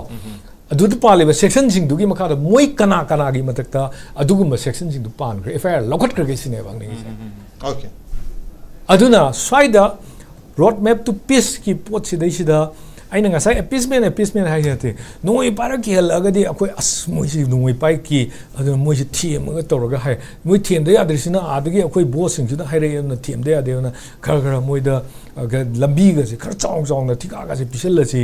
Speaker 3: adu du paliba section sing du gi makha da moi kana gi mathakta adu gum section sing du pan FIR lokhat kar ge sine bang ni
Speaker 1: okay
Speaker 3: aduna swaida road map to peace ki pot si dai sida aina ngasai appeasement hai jate noi para ki hel agadi akoi as moi si noi pai ki adu moi si thiem ga toraga hai moi thiem de adrisina adagi akoi boss sing da hai re na thiem de ade na khara moi da lambi ga se khar chong na thika ga se pisel la si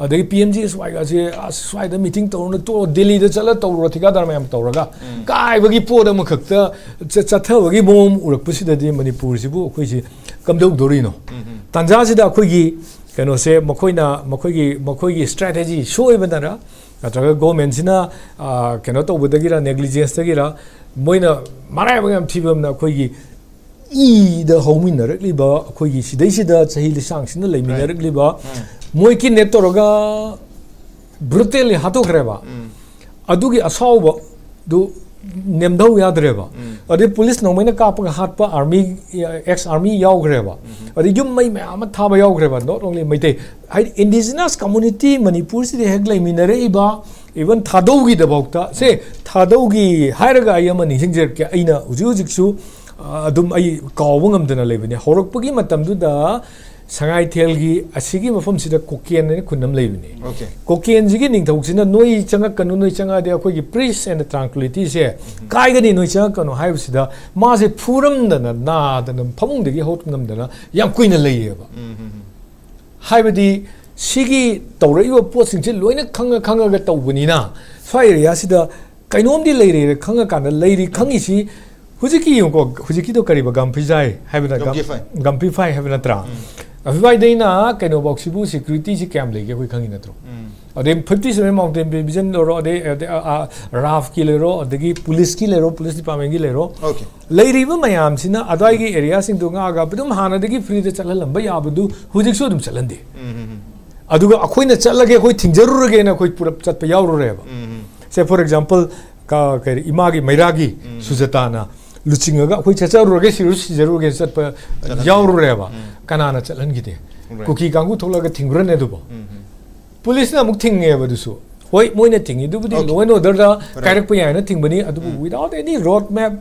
Speaker 3: adagi PMG swai ga se swai da meeting to na to Delhi da chala to ro thika dar mayam toraga kai bagi po da makhakta chatha bagi bom urak pusi da di Manipur si bu akoi si kamdok dorino tanja si da akoi gi kano se makoi gi strategy show ibandara नत्रगा government सिना केनो तौबदगिरा negligence तगिरा मोइना माराय बगम थिबमना खोगी इ द होमिनरकलिबा खोगी सिदैसिदा चही लिसांग सिना लेमिनरकलिबा मोइ की नेटोरगा ब्रुटली हातोखरेबा अदुगी असाउबा दु नेमदौ याद्रेबा अदे पुलिस नोमैना कापगा हाटपा आर्मी एक्स आर्मी यावग्रेबा अदे युम मै मैम थाबा यावग्रेबा नॉट ओनली मैते हाइ इंडिजिनस कम्युनिटी मणिपुर से हेग लेमिनरे इबा इवन थादौगी दबौता से थादौगी हायरगा आयमा निसिंजर के अइना हुजि हुजिकसु अदुम अइ कावबो ngamdana लेबने होरकपगी मतमदुदा संगाई थेलगी असिगी मफम सिदा कोकेन ने खुनम लेबने कोकेन जिगी निंगथौसिना नोई चंगा कनु नोई चंगा दे अखोगी पीस एंड ट्रांक्विलिटी से काइगनी नोई चंगा कनु हाइबसिदा मासे फुरमदना नादना फमुंदगी होतंगमदना याम कुइना लेयेबा हाइबदी सिगी तौरइबो पोसिंगसे लोइना खंगा खंगागा तौबनिना स्वाइ एरियासिदा कैनोमदी लेरे खंगा काना लेरी खंगिसी हुजिकी योको हुजिकी तो करीबा गम्फिजाई हाइबना गम्फिफाई हाइबना त्रा अफिबाई देना कैनो बॉक्सिबु सिक्योरिटी से कैम लेगे कोई खंगी नत्रो अदे 57 माउंटेन डिवीजन लो अदे राफ की लेरो अदगी पुलिस की लेरो पुलिस डिपार्टमेंट की लेरो लेरिबा मयाम सिना अदाइगी एरिया सिंग दुंगा आगा बिदुम हानादगी फ्री दे चलहलंबा याबदु हुजिकसो दुम चलंदे अदुगा अखोइना चलगे कोई थिंजरुरगे ना कोई पुरप चतप यावरुरेबा से फॉर एग्जांपल का इमागी मैरागी सुजताना लुचिंगा अखोइ चचरुरगे सिरुगे चतप यावरुरेबा कनाना चलनगिदे कुकी कांगु थोलगा थिंग्रने दुबो पुलिस ना मुक थिंगेबा दुसु होय मोइना थिंगी दुबुदी लो एंड ऑर्डर दा कायरक प याना थिंगबनी अदुबु विदाउट एनी रोड मैप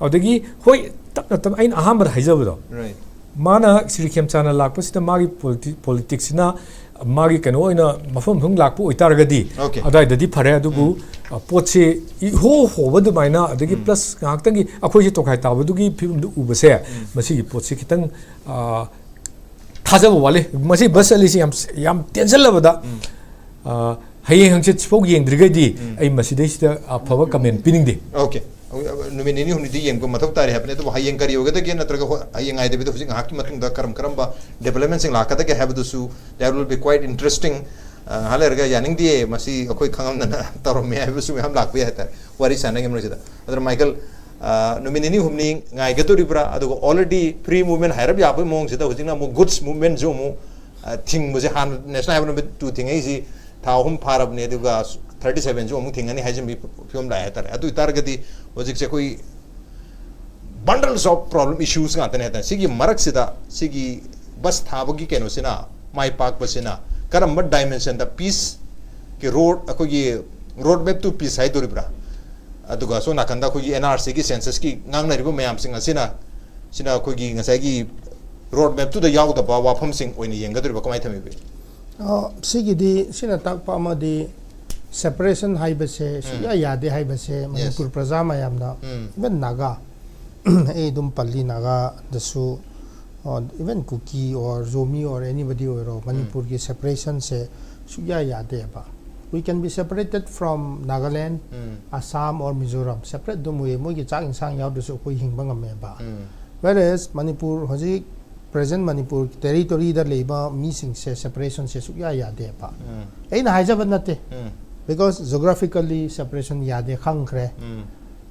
Speaker 3: अदगी होय तप तप आइन अहाम हाइजबदो माना श्री खेमचाना लाकपसिदा मागी पॉलिटिक्स ना मागी कनो ओइना मफम थुंग लाकपु ओइतारगदी अदाइददी फरे अदुबु पोचे हो होबदु माइना अदगी प्लस गाक्तंगी अखोइसे तोखाइ ताबदुगी फिल्म उबसे मसिगी पोचे खितंग थाजब वाले मसी बस चलीसी याम टेंशन लबदा हयें हंसे फोग येंद्रिगैदी अइ मसिदैसिदा अफबा कमेंट पिनिंगदे
Speaker 1: ओके नुमिनी हुनिदी येंगो मथौ तारे हबने तो हयें करी होगदा के नत्रगा हयें आइदे बिदो हुजिंग हाकी मतुंग दा करम बा डेवलपमेंट सिंग लाकदा के हैबदुसु that will be quite interesting हालेरगा यानिंग दिए मसी अखोइ खंगमना तरोमे हैबसु हम लाकबे हैता वारी सानंग एमरसिदा अदर माइकल नुमिनी हुमनी गाइगतोरिब्रा अदुगो ऑलरेडी फ्री मूवमेंट हायरब याबो मोंगसिदा हुजिंगना मो गुड्स मूवमेंट जो मो थिंग मुजे हान नेशनल हाइवे नंबर 2 थिंग एजी थाहुम फारबने दुगा 37 जो मु थिंगनी हाइजम बी फिल्म लाय हतर अदु इतारगदी होजिकसे कोई बंडल्स ऑफ प्रॉब्लम इश्यूज गातने हता सिगी मरकसिदा सिगी बस थाबगी केनोसिना माइ पाक बसिना करम डायमेंशन द पीस के रोड अकोगी रोड मैप टू पीस हाइदोरिब्रा अदुगा सो नाकंदा कोगी एनआरसी की सेंसस की ngangnaribo mayam sing asina sina kogi ngasai gi road map to the yaw da ba wafam sing oini yengadriba kamai thami be
Speaker 4: sigi di sina takpa ma di separation haibase ya yade haibase manipur praja mayam na even naga e dum palli naga dasu even kuki or zomi or anybody or manipur ki separation se suya yade ba we can be separated from Nagaland, Assam or Mizoram. Separate dum we mo gi chak insang yaw du so koi hingba ngame ba. Whereas Manipur hoji present Manipur territory da leba mi sing se separation se sukya yade ba. Ei na haija banate. Because geographically separation yade khang khre.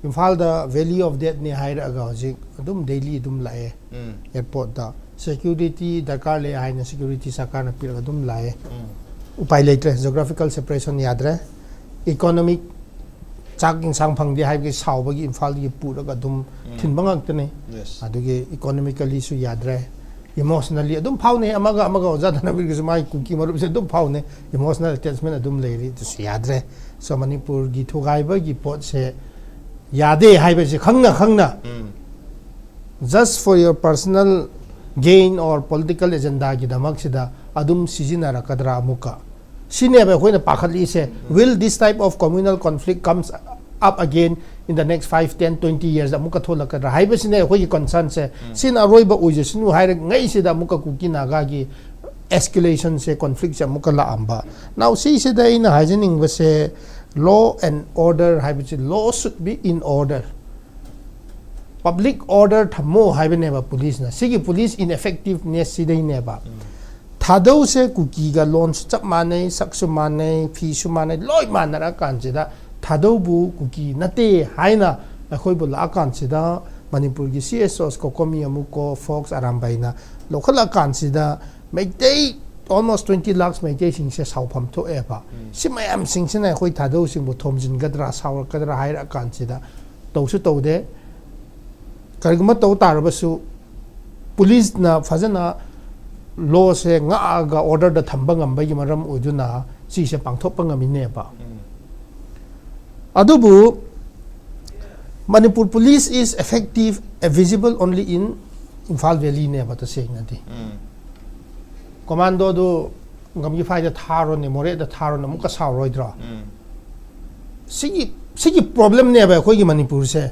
Speaker 4: Imphal the valley of death ni haira aga hoji dum daily dum lae. Airport da security dakar le haina security sakar na pir dum lae. उपाय लेते geographical separation याद रहे economic चाकिंग सांग फंगदे HYBE के सावबगी इम्फाल की पूरगा दुम थिनबंगतने अदुगे economically सु याद रहे emotionally अदुम फाउने अमगा ओजा धनबीर के माई कुकी मरुब से दुम फाउने emotional attachment अदुम लेरी तो याद रहे सो मणिपुर की थोगाइबगी पोट से यादे हाइब से खंगना just for your personal gain or political agenda की दमक सिदा अदुम सिजिना रकदरा मुका Sine ba khoi na pakhali se will this type of communal conflict comes up again in the next 5 10 20 years amuka thola ka ra haiba sine khoi concern se sin aroi ba uje sinu haire ngai se da muka kuki naga gi escalation se conflict se muka la amba now see se da in hygienic ba se law and order haiba se law should be in order public order thamo haiba ne ba police na sigi police ineffectiveness si dei ne ba THADOU se kuki ga launch chap mane saksu mane fi su mane loi manara kan chida THADOU bu kuki nate haina akhoi bu la kan chida Manipur gi CSOs ko komi amuko folks arambaina local kan chida meitei almost 20 lakhs meitei sing se saupam to eba simayam sing se na khoi THADOU sing bu thomjin gadra saur gadra haira kan chida to su to de karigma to tarbasu police na fazana law se nga ga order da thamba ngamba gi maram uduna si se pangthop ngami ne ba adubu Manipur police is effective and visible only in Imphal Valley ne ba ta se ngati commando do ngam gi fai da tharo ne more da tharo na mu ka saw roi dra sigi problem ne ba khoi gi Manipur se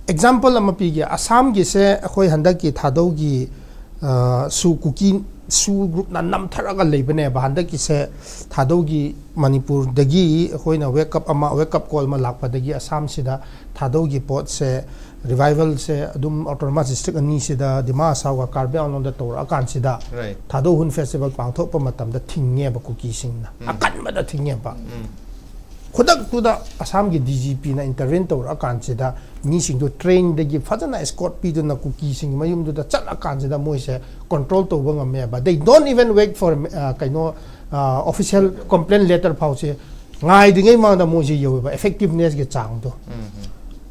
Speaker 4: example am pi gi Assam gi se khoi handak ki THADOU gi su kuki su group na nam tharaga leibane ba handa ki se THADOU gi Manipur dagi hoina wake up call ma lakpa dagi Assam sida THADOU gi pot se revival se adum autonomous district ani sida dima sawa karbe on the tor akan sida THADOU hun festival pangthok pa matam da thingye ba kuki sing na akan ma da thingye ba khudak tuda Assam gi DGP na intervene tor akan sida ni sing do train dagi fajana escort pi do na kuki sing mayum do da chat akan sida moi se control to bang me ba they don't even wait for kaino official complaint letter pause ngai dingai ma da mo ji yo ba effectiveness ge chang do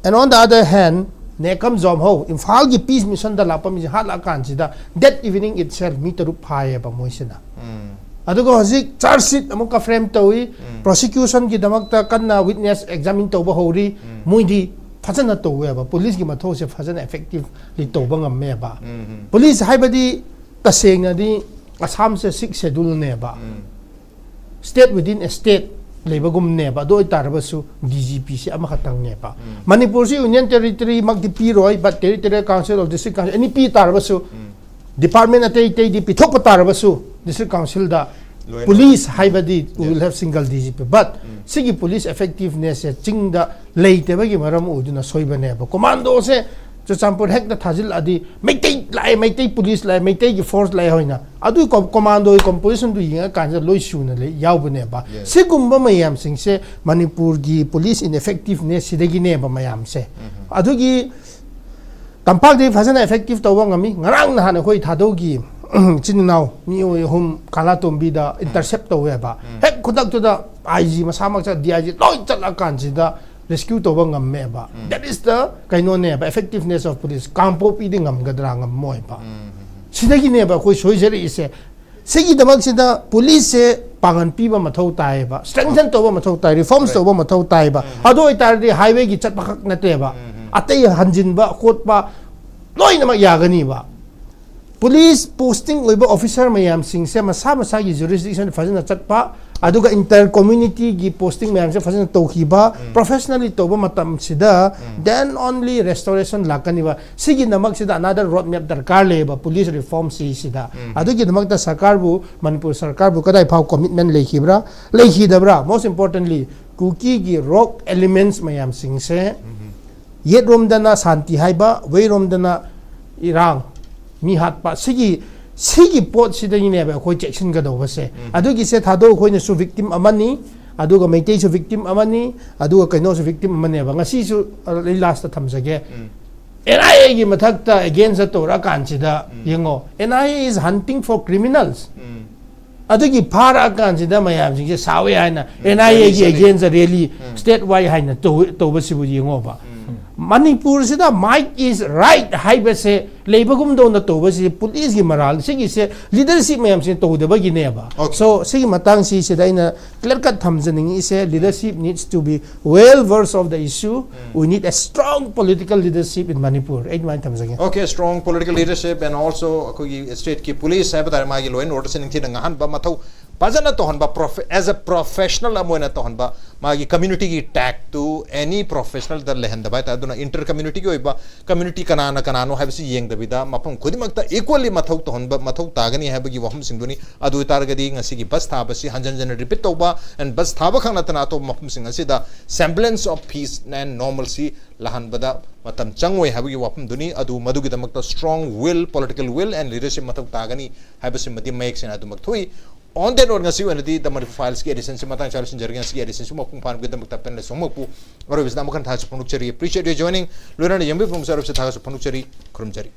Speaker 4: and on the other hand ne kam jom ho Imphal gi peace mission da la pa mi ha la kan sida that evening itself mi to rup phaye ba moi sina adugo hojik charge sheet amuka frame towi prosecution gi damak ta kanna witness examine to ba hori muidi fajana to we ba police gi matho se fajana effective li to ba ngam me ba police haibadi taseng na di Assam se 6 schedule ne ba state within a state lebagum ne ba do tarbasu DGP se ama khatang ne ba Manipur si union territory mag di piroi but territorial council of district council any pi tarbasu department atay di pithok tarbasu district council da police haibadi will have single DGP but sigi police effectiveness se chingda leite ba gi maram uduna soibane ba commando se jo champur hek da thajil adi meitei police lai meitei gi force lai hoina adu commando composition du yinga kanja loi shuna le yaubane ba sigumba mayam sing se Manipur gi police ineffectiveness sidagi ne ba mayam se adu gi tampak de fazana effective to ngami ngarang na hana khoi THADOU gi chinnaw mi hum kala tombi da intercept to we ba hek khudak to da IG masamak cha DIG loi chala kan ji da rescue to ngam me ba that is the kaino ne ba effectiveness of police kampo pi ding ngam gadra ngam moi ba sidagi ne ba khoi soijeri ise sigi damak sida police se pangan pi ba mathau tai ba strengthen to ba mathau tai reforms to ba mathau tai ba ado itar di highway gi chat pakak na te ba atay hanjin ba khot ba loi na ma yagani ba police posting loiba officer mayam sing se masa gi jurisdiction fazana chat pa aduga inter community gi posting mayam se fazana tohi ba professionally to ba matam sida then only restoration lakani ba sigi namak sida another road map darkar le ba police reform si sida adugi namak da sarkar bu Manipur sarkar bu kadai phau commitment lekhibra lekhidabra most importantly kuki gi rock elements mayam sing se yet rom dana santi haiba we rom dana irang mi hat pa sigi pot sida ni ne ba khoi chection ga do ba se adugi se THADOU khoi ne su victim amani aduga meitei su victim amani aduga kaino su victim amane ba ngasi su last ta thamjage NIA gi mathakta against the tora kanchida yengo NIA is hunting for criminals adugi phara kanchida mayam jing se sawe haina NIA gi against the really statewide haina to ba sibu yengo ba Manipur sida might is right haiba se leibagum do na to ba si police gi moral sigi se leadership mayam se to de ba gi ne ba so sigi matang si sida ina clear cut thamjaning is leadership needs to be well versed of the issue we need a strong political leadership in Manipur
Speaker 1: okay strong political leadership and also state ki police hai ba ma gi law and order se ning thi nga han ba mathau Pazana tohanba as a professional amoina tohanba magi community ki tag to any professional da lehanda ba ta aduna inter community ki oiba community kanana kanano habisi yeng dabida mapam khudimakta equally mathau tohanba mathau tagani habagi wahum singduni adu targadi ngasi ki bus thaba si hanjan repeat toba and bus thaba khana tana to mapum sing asi da semblance of peace and normalcy lahan bada matam changoi habagi wahum duni adu madugi damakta strong will political will and leadership mathau tagani habisi madi mayek sin adu makthui on that or ngasi wenadi the Manipur files ki edition se matang charles jargan si edition se mapung pan gudam ta pen le sompu or wisna makan tha appreciate you joining lurana yambi from service tha punukchari khurumchari